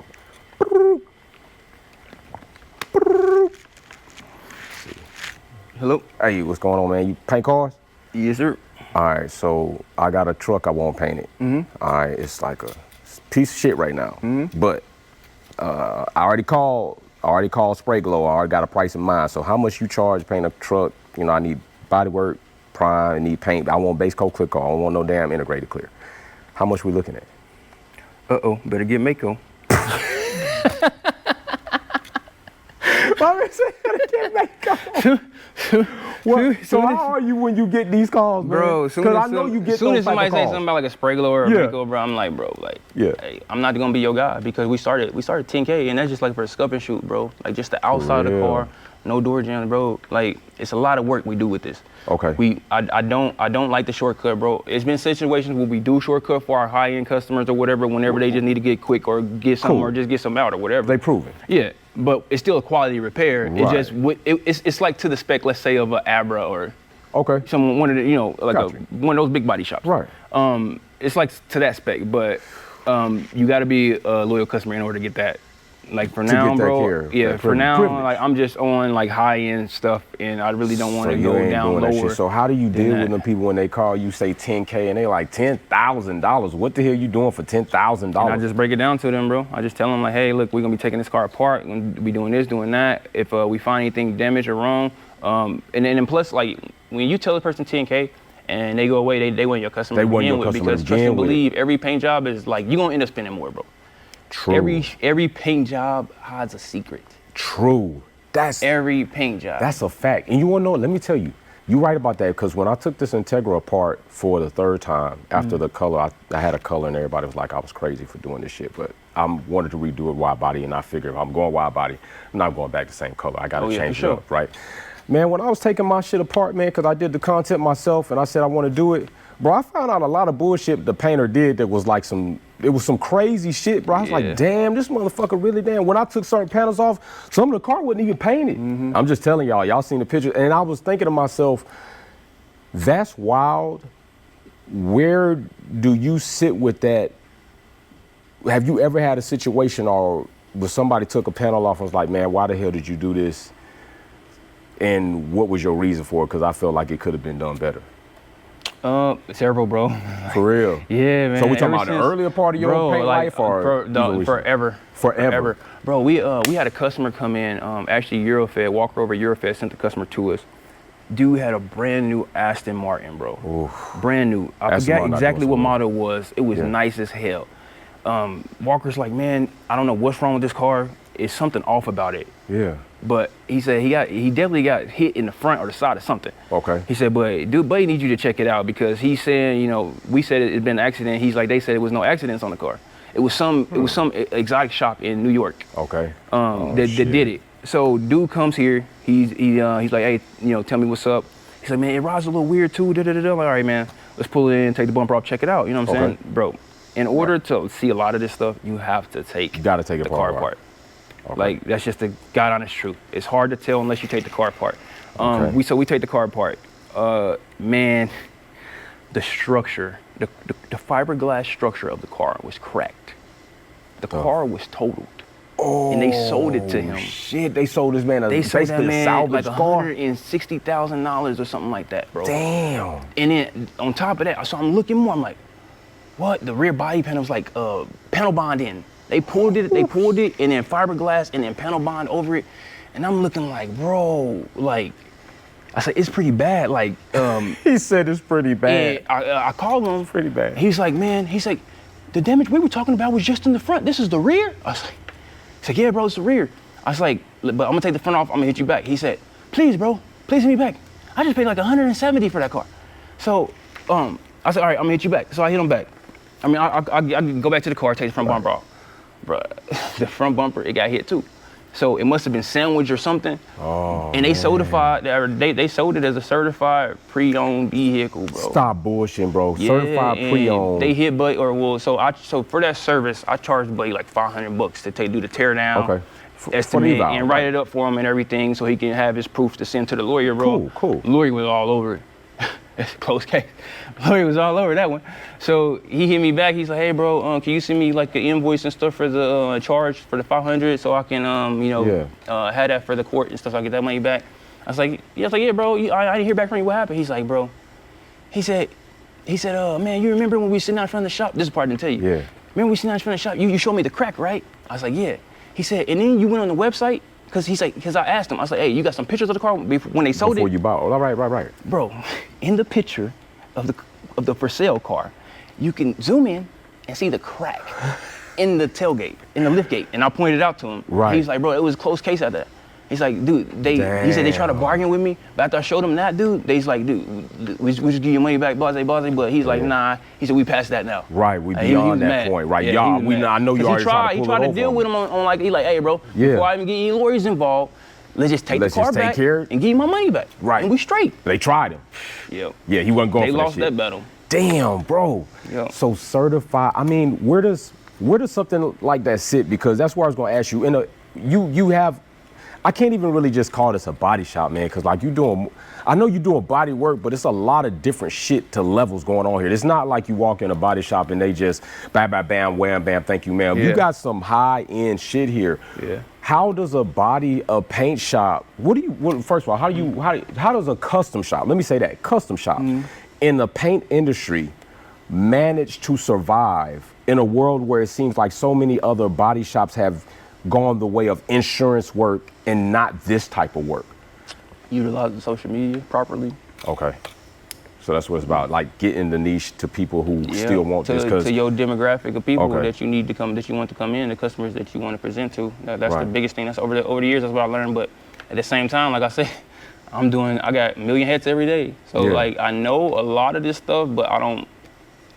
Hello. Hey, what's going on, man? You paint cars? Yes, sir. All right, so I got a truck I won't paint it. All right, it's like a piece of shit right now. But I already called Spray Glow. I already got a price in mind. So how much you charge to paint a truck? You know, I need body work. Prime, I need paint. I want base coat, clear coat. I don't want no damn integrated clear. How much we looking at? Better get Mako. So how are you when you get these calls, man? Bro, because I know you get soon those as somebody type of say something about like a spray glower or Mako, bro, I'm like, bro, like, hey, I'm not gonna be your guy because we started 10K and that's just like for a scuff and shoot, bro. Like just the outside of the car, no door jam, bro. Like it's a lot of work we do with this. Okay. I don't like the shortcut, bro. It's been situations where we do shortcut for our high-end customers or whatever, whenever they just need to get quick or get something or just get some out or whatever. They proven. Yeah, but it's still a quality repair. Right. It's just it's like to the spec, let's say, of an Abra or one of the, you know, like one of those big body shops. Right. It's like to that spec, but you got to be a loyal customer in order to get that Like for to now, get that bro. care, Yeah, that for now, privilege. like I'm just on like high end stuff, and I really don't want to you go ain't down doing that lower. shit. So how do you deal that. with them people when they call you say 10K and they like $10,000? What the hell you doing for $10,000? And I just break it down to them, bro. I just tell them like, hey, look, we're gonna be taking this car apart. We're gonna be doing this, doing that. If we find anything damaged or wrong, and then plus like when you tell a person 10K and they go away, they want your customer. They want your with, customer because to trust begin and with. believe every paint job is like you're gonna end up spending more, bro. True. Every paint job hides a secret. True. Every paint job. That's a fact. And you wanna know, let me tell you, you're right about that, because when I took this Integra apart for the third time, after the color, I had a color and everybody was like I was crazy for doing this shit, but I wanted to redo it wide body, and I figured if I'm going wide body, I'm not going back the same color. I gotta change it up, right? Man, when I was taking my shit apart, man, because I did the content myself and I said I want to do it, bro, I found out a lot of bullshit the painter did that was like some crazy shit, bro. I was like, damn, this motherfucker really damn. When I took certain panels off, some of the car wasn't even painted. I'm just telling y'all seen the pictures. And I was thinking to myself, that's wild. Where do you sit with that? Have you ever had a situation or where somebody took a panel off and was like, man, why the hell did you do this? And what was your reason for it? Because I felt like it could have been done better. Several, bro. For real? Yeah, man. So we talking about the earlier part of your paint life, or forever? Forever. Bro, we had a customer come in, actually Eurofed, Walker over Eurofed sent the customer to us. Dude had a brand new Aston Martin, bro. Oof. Brand new. I forgot exactly what model it was. It was nice as hell. Walker's like, man, I don't know what's wrong with this car. It's something off about it. Yeah. But he said he definitely got hit in the front or the side or something. Okay. He said, but dude, buddy needs you to check it out, because he's saying, you know, we said it'd been an accident. He's like, they said it was no accidents on the car. It was some exotic shop in New York. Okay. That did it. So dude comes here. He's like, hey, you know, tell me what's up. He's like, man, it rides a little weird too. I'm like, all right, man, let's pull it in, take the bumper off, check it out. You know what I'm saying, bro? In order to see a lot of this stuff, you have to take the car apart. Okay. Like, that's just the God honest truth. It's hard to tell unless you take the car apart. We take the car apart. Man, the structure, the fiberglass structure of the car was cracked. The car was totaled. And they sold it to him. Shit, they sold this man a salvage like car. $160,000 or something like that, bro. Damn. And then on top of that, so I'm looking more, I'm like, what? The rear body panel was like panel bond in. They pulled it, and then fiberglass, and then panel bond over it. And I'm looking like, bro, like, I said, it's pretty bad. Like, he said it's pretty bad. I called him. Pretty bad. He's like, man, the damage we were talking about was just in the front. This is the rear? I was like, he's like, yeah, bro, it's the rear. I was like, but I'm gonna take the front off, I'm gonna hit you back. He said, please, bro, please hit me back. I just paid like $170 for that car. So, I said, all right, I'm gonna hit you back. So I hit him back. I mean, I go back to the car, take the front bumper off. Bro, the front bumper, it got hit too. So it must have been sandwiched or something. Oh, and they certified, they sold it as a certified pre-owned vehicle, bro. Stop bullshitting, bro. Yeah, certified pre-owned. They hit Buddy, so for that service, I charged Buddy like $500 to do the tear down. Okay. Estimate and write it up for him and everything, so he can have his proof to send to the lawyer, bro. Cool. The lawyer was all over it. It's a close case. Lawyer was all over that one. So he hit me back. He's like, hey, bro, can you send me like the invoice and stuff for the charge for the $500 so I can, have that for the court and stuff so I get that money back? I was like, yeah, bro. I didn't hear back from you. What happened? He's like, bro. He said, man, you remember when we sitting out in front of the shop? This part I didn't tell you. Yeah. Remember we sitting out in front of the shop? You showed me the crack, right? I was like, yeah. He said, and then you went on the website. Because I asked him, I was like, hey, you got some pictures of the car when they sold it? Before you bought it. All right. Bro, in the picture of the for sale car, you can zoom in and see the crack in the tailgate, in the lift gate. And I pointed out to him. Right. He's like, bro, it was a close case out there. He's like, dude, he said they tried to bargain with me, but after I showed him that, dude, he's like, dude, we just give you money back, blase, but he's like, nah. He said, we passed that now. Right, we beyond that point, right? Yeah, y'all, I know you already he tried to deal with him on like, he's like, hey, bro, before I even get any lawyers involved, let's just take the car back and give you my money back. Right. And we straight. They tried him. Yeah, he wasn't going for that shit. They lost that battle. Damn, bro. Yep. So certified, I mean, where does something like that sit? Because that's where I was gonna ask you. You have, I can't even really just call this a body shop, man, because like I know you're doing body work, but it's a lot of different shit to levels going on here. It's not like you walk in a body shop and they just bam, bam, bam, wham, bam, thank you, ma'am. Yeah. You got some high-end shit here. Yeah. How does a paint shop, first of all, how does a custom shop, let me say that, custom shop in the paint industry manage to survive in a world where it seems like so many other body shops have gone the way of insurance work and not this type of work? Utilizing social media properly. Okay. So that's what it's about, like getting the niche to people who still want this. To your demographic of people Okay. that you need to come, that you want to come in, the customers that you want to present to. That's Right. the biggest thing. That's over the years, that's what I learned. But at the same time, like I said, I got 1 million hits every day. So Yeah. like I know a lot of this stuff, but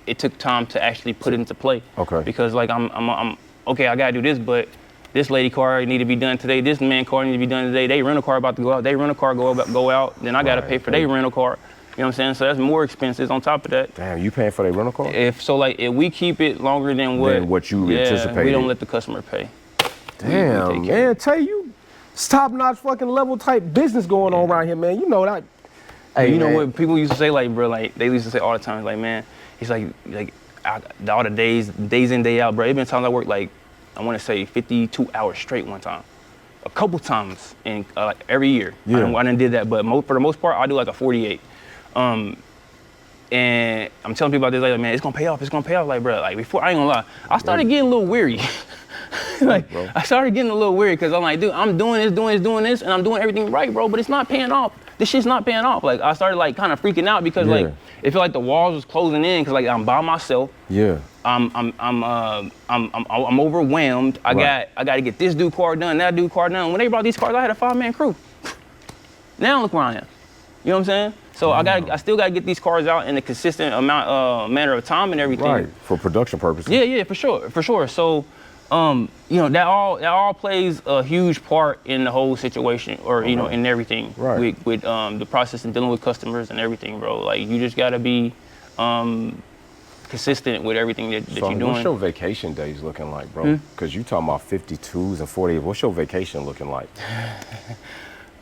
it took time to actually put it into play. Okay. Because like I'm okay, I gotta do this, but this lady car need to be done today. This man car need to be done today. They rental car about to go out. They rental car go out. Then I gotta Right. pay for their rental car. You know what I'm saying? So that's more expenses on top of that. Damn, you paying for their rental car? If we keep it longer than what you anticipated. we don't let the customer pay. Damn, take care. man, tell you, it's top-notch fucking level type business going on around here, man. You know that. Hey, You know man. what people used to say, like, bro, like they used to say all the time, like, man, it's like all the days in, day out, bro. It been times I worked like, I want to say 52 hours straight one time, a couple times in like every year. Yeah. I done did that, but for the most part, I do like a 48. And I'm telling people about this, like, man, it's gonna pay off. It's gonna pay off, like, bro. Like before, I ain't gonna lie, I started getting a little weary. Like, bro. I started getting a little weary because I'm like, dude, I'm doing this, and I'm doing everything right, bro, but it's not paying off. This shit's not paying off. Like, I started like kind of freaking out because like it felt like the walls was closing in because like I'm by myself. Yeah. I'm overwhelmed. I got to get this dude car done, that dude car done. When they brought these cars, I had a 5-man crew. Now look where I am. You know what I'm saying? So I still got to get these cars out in a consistent manner of time and everything. Right. For production purposes. Yeah, for sure. So, you know, that all plays a huge part in the whole situation, or you know, in everything. Right. With the process and dealing with customers and everything, bro. Like you just gotta be consistent with everything that you're doing. What's your vacation days looking like, bro? Because you talking about 52s and 48. What's your vacation looking like?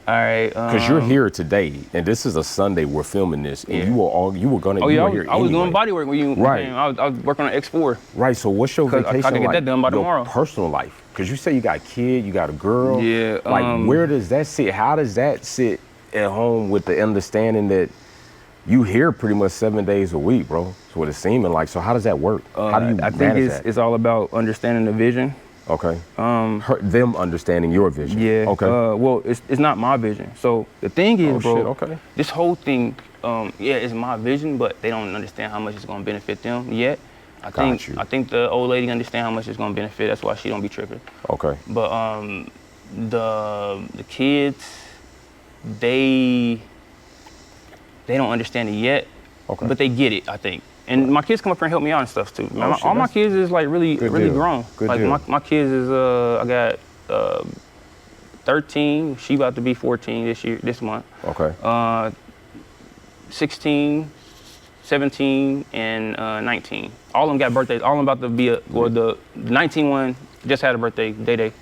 All right. Because you're here today, and this is a Sunday we're filming this, and you were gonna. Oh you yeah, were here I was anyway. doing body work when you Right. came. I was working on X4. Right. So what's your 'Cause I vacation gotta get like? that done by your tomorrow. Personal life, because you say you got a kid, you got a girl. Yeah, Like where does that sit? How does that sit at home with the understanding that you here pretty much 7 days a week, bro? That's what it's seeming like. So how does that work? How do you I think manage that? it's all about understanding the vision. Okay. Them understanding your vision. Yeah. Okay. Well, it's not my vision. So the thing is, bro, shit, okay. this whole thing, it's my vision, but they don't understand how much it's gonna benefit them yet. I think the old lady understand how much it's gonna benefit. That's why she don't be tripping. Okay. But the kids, they don't understand it yet. Okay. But they get it, I think. And my kids come up here and help me out and stuff too. shit, All my kids is like really good really deal. grown. Good like deal. my kids is I got 13. She about to be 14 this month. Okay. 16, 17, and 19. All of them got birthdays. All of them about to be the 19 one just had a birthday, day.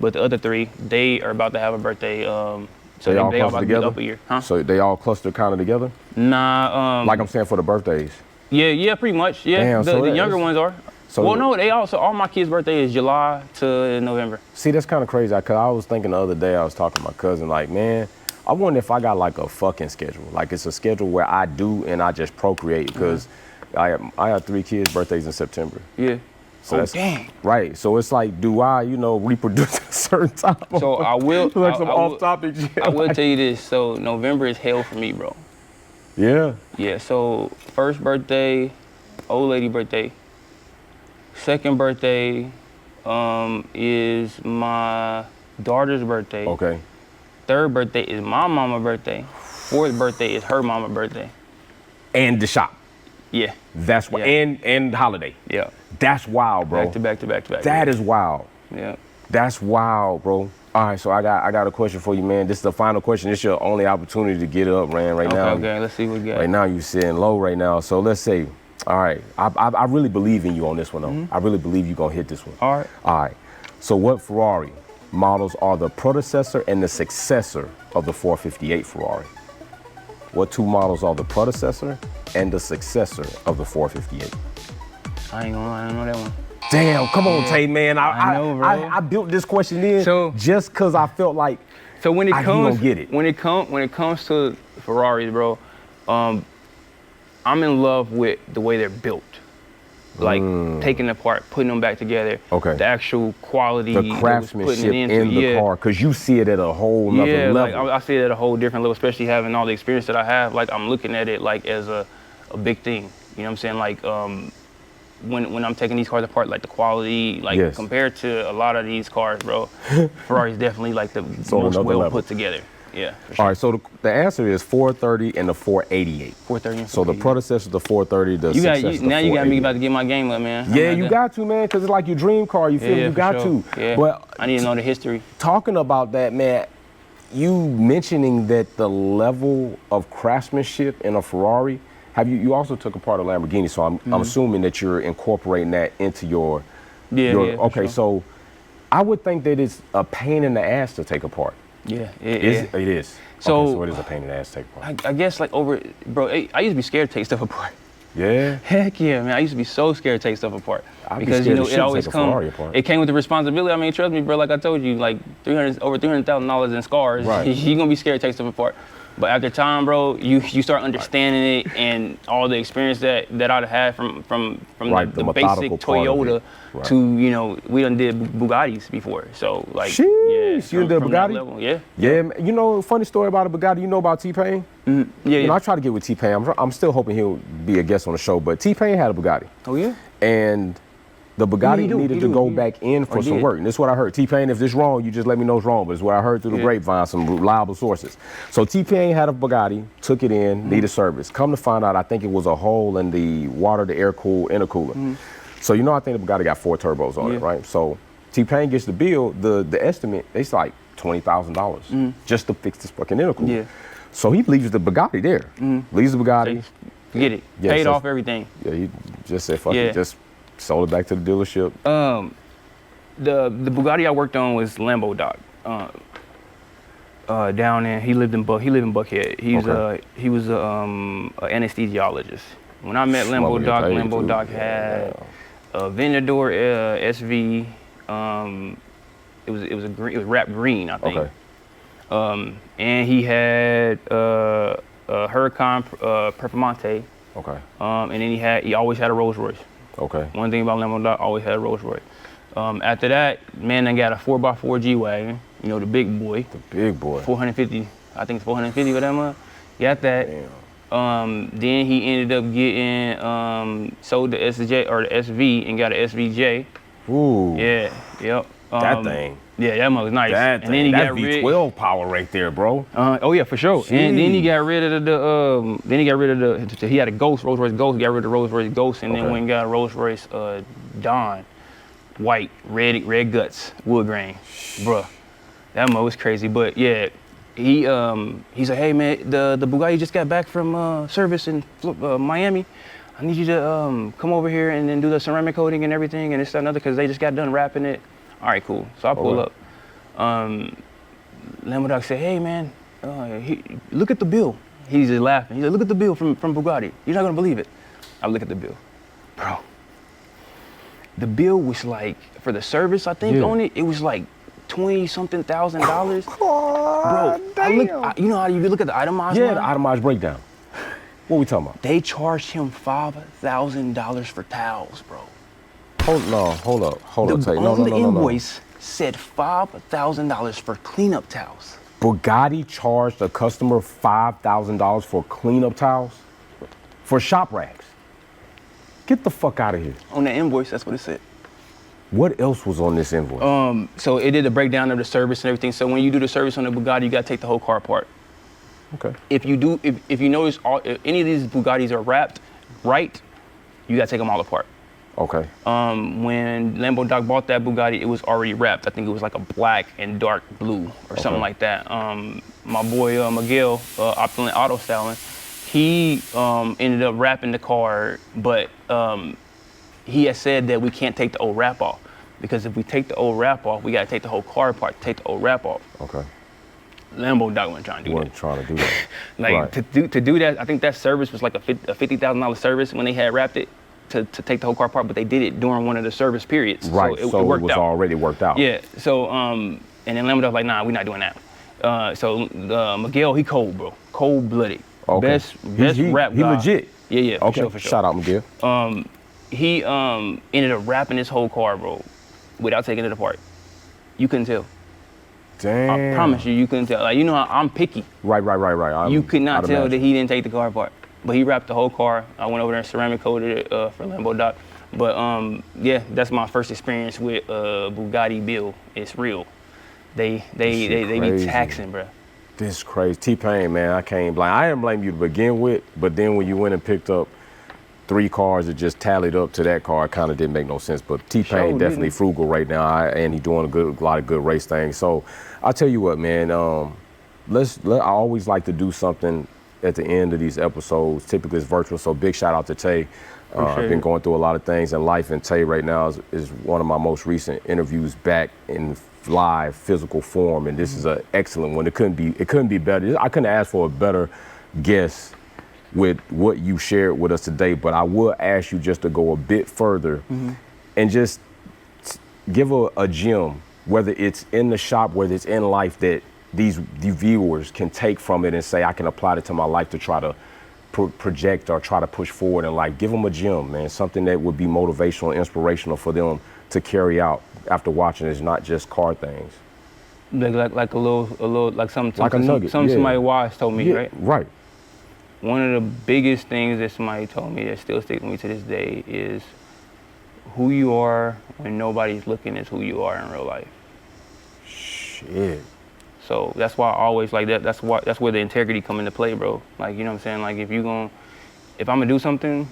But the other 3, they are about to have a birthday. So they all about cluster to be together? up a year. Huh? So they all cluster kind of together? Nah. Like I'm saying for the birthdays. Yeah, pretty much. Yeah, Damn, so the that younger is- ones are. So- Well, no, all my kids' birthday is July to November. See, that's kind of crazy. Cause I was thinking the other day, I was talking to my cousin, like, man, I wonder if I got like a fucking schedule. Like it's a schedule where I do and I just procreate. Because I have 3 kids' birthdays in September. Yeah. So that's dang. right. So it's like, do I, reproduce at a certain time? So I will. like some I will- off-topic shit. I will like- tell you this. So November is hell for me, bro. Yeah. Yeah. So first birthday, old lady birthday. Second birthday is my daughter's birthday. Okay. Third birthday is my mama's birthday. Fourth birthday is her mama's birthday. And the shop. Yeah. That's what. Yeah. And holiday. Yeah. That's wild, bro. Back to back to back to back. That is wild. Yeah. That's wild, bro. All right, so I got a question for you, man. This is the final question. This is your only opportunity to get up, man. Right now. Okay. Let's see what we got. Right now, you sitting low right now. So let's say, all right, I really believe in you on this one, though. I really believe you're gonna hit this one. All right. All right. So what Ferrari models are the predecessor and the successor of the 458 Ferrari? What two models are the predecessor and the successor of the 458? I ain't gonna lie, I don't know that one. Damn, come on, Tay, man. I know, bro. I built this question in So- just because I felt like So when it he comes, don't get it. when it comes to Ferraris, bro, I'm in love with the way they're built. Like taking them apart, putting them back together. Okay. The actual quality, the that was craftsmanship putting it into, in the car, because you see it at a whole nother yeah, level. like I see it at a whole different level, especially having all the experience that I have. Like I'm looking at it like as a big thing. You know what I'm saying? Like when I'm taking these cars apart, like the quality, like Yes. compared to a lot of these cars, bro, Ferrari's definitely like the on most another well level. put together. Yeah, for sure. All right, so the answer is 430 and the 488. 430 and So the 488. predecessor, the 430, the You got successor, the now you got me 488. about to get my game up, man. Yeah, you got to, man, because it's like your dream car. You feel me? Yeah, You for got sure. to. Yeah. But I need to know the history. talking about that, man, you mentioning that the level of craftsmanship in a Ferrari, you also took apart a Lamborghini, so I'm assuming that you're incorporating that into your Yeah, for okay, sure. so I would think that it's a pain in the ass to take apart. Yeah, It is. So- okay, so it is a pain in the ass to take apart. I guess like bro, I used to be scared to take stuff apart. Yeah. Heck yeah, man! I used to be so scared to take stuff apart I'd be because scared you know as it shit to always take a Ferrari come. apart. It came with the responsibility. I mean, trust me, bro. Like I told you, like over $300,000 in scars. Right. You're gonna be scared to take stuff apart. But after time, bro, you start understanding it and all the experience that I'd had from Right, the the basic methodical part of Toyota it. Right. to we done did Bugattis before. So like Sheesh, you did from that Bugatti? level, yeah. Yeah, man, you know, funny story about a Bugatti. You know about T-Pain? Yeah, You know, I yeah. try to get with T-Pain. I'm still hoping he'll be a guest on the show, but T-Pain had a Bugatti. Oh yeah. And the Bugatti he do, needed he to do, go he- back in for or some did. work. And this is what I heard. T-Pain, if this wrong, you just let me know it's wrong, but it's what I heard through the Yeah. grapevine, some reliable sources. So T-Pain had a Bugatti, took it in, Mm-hmm. needed service. Come to find out, I think it was a hole in the water to air cool intercooler. So you know, I think the Bugatti got 4 turbos on it, Mm-hmm. Yeah. right? So T-Pain gets the bill, the estimate, it's like $20,000 just to fix this fucking intercooler. Mm-hmm. Yeah. So he leaves the Bugatti there. Leaves the Bugatti. Forget it. Yeah, Paid so- off everything. Yeah, he just said, fuck Yeah. it, just sold it back to the dealership. The Bugatti I worked on was Lambo Doc. Down in he lived in Buckhead. Okay. He was a anesthesiologist. When I met Lambo Smoking Doc, paid, Lambo too. Doc had a Venador SV. It was wrapped green, I think. Okay. And he had Huracan Performante. Okay. And then he always had a Rolls Royce. Okay. One thing about Lambo Doc, always had a Rolls Royce. After that, man, I got a 4x4 G-Wagon, you know, the big boy. The big boy. 450, I think it's 450 for that month. Got that. Damn. Then he ended up getting, sold the SJ or the SV and got an SVJ. Ooh. Yeah, yep. That thing. Yeah, that mug was nice. That and then he that got rid. V12 power right there, bro. Oh yeah, for sure. And then he Jeez. got rid of he had a Ghost, Rolls Royce Ghost, got rid of the Rolls Royce Ghost, and then Okay. went and got a Rolls Royce Dawn, white, red guts, wood grain. Bruh, that mug was crazy. But yeah, he said, hey man, the Bugatti just got back from service in Miami. I need you to come over here and then do the ceramic coating and everything and this, that, and other, because they just got done wrapping it. All right, cool. So I pull Okay. up. Lambo Doc said, hey man, look at the bill. He's just laughing. He said, look at the bill from Bugatti. You're not gonna believe it. I look at the bill. Bro, the bill was like, for the service, I think, Yeah. on it, it was like $20-something thousand. Bro, damn. you know how you look at the itemized Yeah, line? the itemized breakdown. What we talking about? They charged him $5,000 for towels, bro. Hold up. The No, on the no. invoice said $5,000 for cleanup towels. Bugatti charged a customer $5,000 for cleanup towels? For shop rags? Get the fuck out of here. On the invoice, that's what it said. What else was on this invoice? So it did a breakdown of the service and everything. So when you do the service on the Bugatti, you gotta take the whole car apart. Okay. If you notice if any of these Bugattis are wrapped right, you gotta take them all apart. Okay. When Lambo Doc bought that Bugatti, it was already wrapped. I think it was like a black and dark blue or something like that. My boy Miguel, Opulent Auto Styling, he ended up wrapping the car, but he had said that we can't take the old wrap off because if we take the old wrap off, we gotta take the whole car apart, take the old wrap off. Okay. Lambo dog wasn't trying to do Wasn't that. trying to do that. Like Right. to do that, I think that service was like a $50,000 service when they had wrapped it to take the whole car apart, but they did it during one of the service periods. Right. So it worked was out. already worked out. Yeah. So and then Lambo was like, nah, we're not doing that. So Miguel, he cold, bro. Cold-blooded. Okay. Best rap guy. He legit. Yeah, Okay. for sure. Shout out, Miguel. He ended up wrapping his whole car, bro, without taking it apart. You couldn't tell. Damn. I promise you couldn't tell. Like, you know how I'm picky. Right. You could not I'd tell imagine. that he didn't take the car apart. But he wrapped the whole car. I went over there and ceramic coated it for Lambo Doc. But yeah, that's my first experience with Bugatti Bill. It's real. They be crazy. taxing, bro. This is crazy. T-Pain, man, I can't blame. I didn't blame you to begin with, but then when you went and picked up 3 cars that just tallied up to that car, it kind of didn't make no sense. But T-Pain Sure definitely didn't. frugal right now, and he doing a lot of good race things. So I'll tell you what, man. I always like to do something at the end of these episodes. Typically it's virtual, so big shout out to Tay. I've been going through a lot of things in life, and Tay right now is one of my most recent interviews back in live physical form, and this is an excellent one. It couldn't be better. I couldn't ask for a better guest with what you shared with us today, but I will ask you just to go a bit further and just give a gem, whether it's in the shop, whether it's in life, that the viewers can take from it and say, I can apply it to my life to try to project or try to push forward in life. Give them a gem, man, something that would be motivational, inspirational for them to carry out after watching. It's not just car things. Like a little like something Like a nugget, yeah. somebody wise told me, right? Right. One of the biggest things that somebody told me that still sticks with me to this day is who you are when nobody's looking is who you are in real life. Shit. So that's why I always like that. That's where the integrity come into play, bro. Like, you know what I'm saying? Like if I'm gonna do something,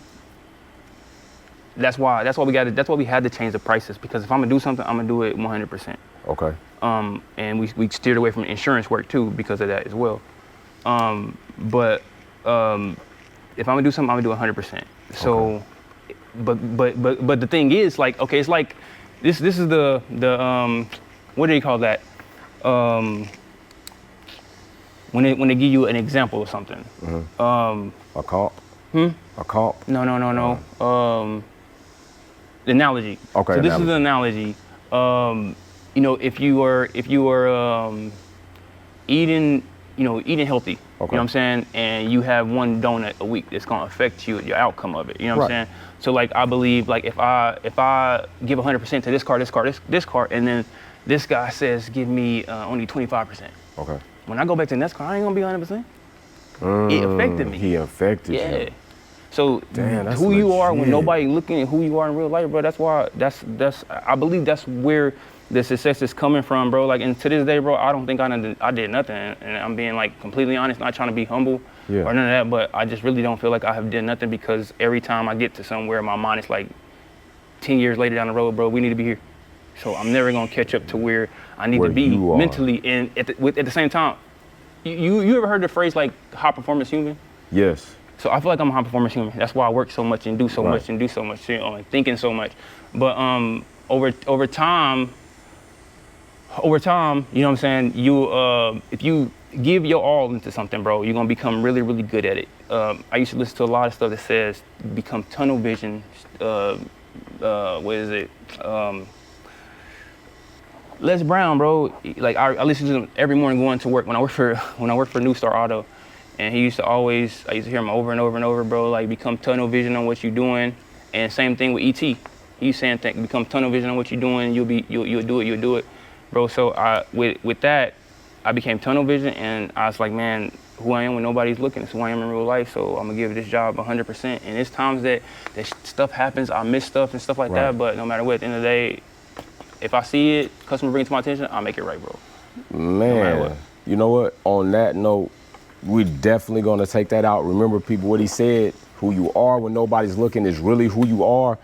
that's why we had to change the prices, because if I'm gonna do something, I'm gonna do it 100%. Okay. And we steered away from insurance work too because of that as well. But if I'm gonna do something, I'm gonna do 100%. So, but the thing is, like, okay, it's like this is the what do you call that? When they give you an example of something. A comp? A comp? No. The analogy. Okay, So this analogy. is an analogy. You know, if you are eating healthy, you know what I'm saying, and you have one donut a week, it's gonna affect your outcome of it. You know what I'm Right. saying? So like I believe like if I give 100% to this car, and then this guy says give me only 25%. Okay. When I go back to the next car, I ain't gonna be 100%. It affected me. He affected Yeah. you. So Damn, that's who you are when legit. nobody looking at who you are in real life, bro. That's why I believe that's where the success is coming from, bro. Like, and to this day, bro, I don't think I did nothing, and I'm being like completely honest, not trying to be humble Yeah. or none of that, but I just really don't feel like I have done nothing, because every time I get to somewhere, my mind is like 10 years later down the road, bro, we need to be here. So I'm never gonna catch up to where I need Where to be you are. mentally, and at the same time, you ever heard the phrase like high performance human? Yes. So I feel like I'm a high performance human. That's why I work so much and do so Right. much and do so much, you know, and thinking so much. But over time, you know what I'm saying, if you give your all into something, bro, you're gonna become really, really good at it. I used to listen to a lot of stuff that says become tunnel vision. What is it? Les Brown, bro. Like I listen to him every morning going to work when I work for New Star Auto, and I used to hear him over and over and over, bro. Like become tunnel vision on what you're doing, and same thing with ET. He's saying become tunnel vision on what you're doing. You'll do it, bro. So with that, I became tunnel vision, and I was like, man, who I am when nobody's looking is who I am in real life. So I'm gonna give this job 100%. And it's times that stuff happens, I miss stuff and stuff like that. But no matter what, at the end of the day, if I see it, customer bring it to my attention, I'll make it right, bro. Man, what. you know what? On that note, we're definitely gonna take that out. Remember, people, what he said, who you are when nobody's looking is really who you are.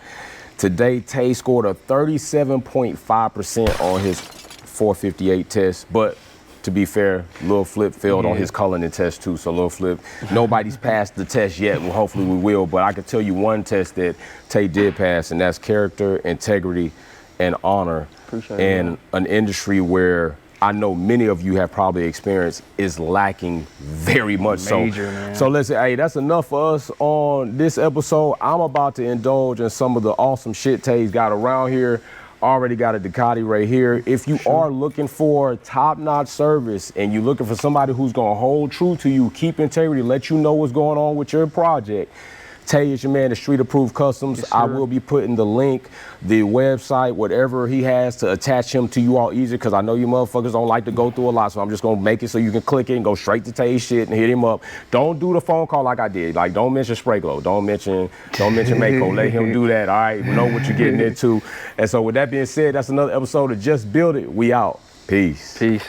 Today, Tay scored a 37.5% on his 458 test, but to be fair, Lil Flip failed on his Cullinan test too, so Lil Flip, nobody's passed the test yet. Well, hopefully we will, but I can tell you one test that Tay did pass, and that's character, integrity, and honor Appreciate it, in man. an industry where I know many of you have probably experienced is lacking very much Major, so. man. So listen, hey, that's enough for us on this episode. I'm about to indulge in some of the awesome shit Tay's got around here. Already got a Ducati right here. If you are looking for top-notch service and you're looking for somebody who's gonna hold true to you, keep integrity, let you know what's going on with your project, Tay is your man, the Street Approved Customs. Yes, I sir. will be putting the link, the website, whatever he has to attach him to you all easier, because I know you motherfuckers don't like to go through a lot, so I'm just gonna make it so you can click it and go straight to Tay's shit and hit him up. Don't do the phone call like I did. Like, don't mention Spray Glow. Don't mention Mako. Let him do that, all right? We know what you're getting into. And so with that being said, that's another episode of Just Build It. We out. Peace. Peace.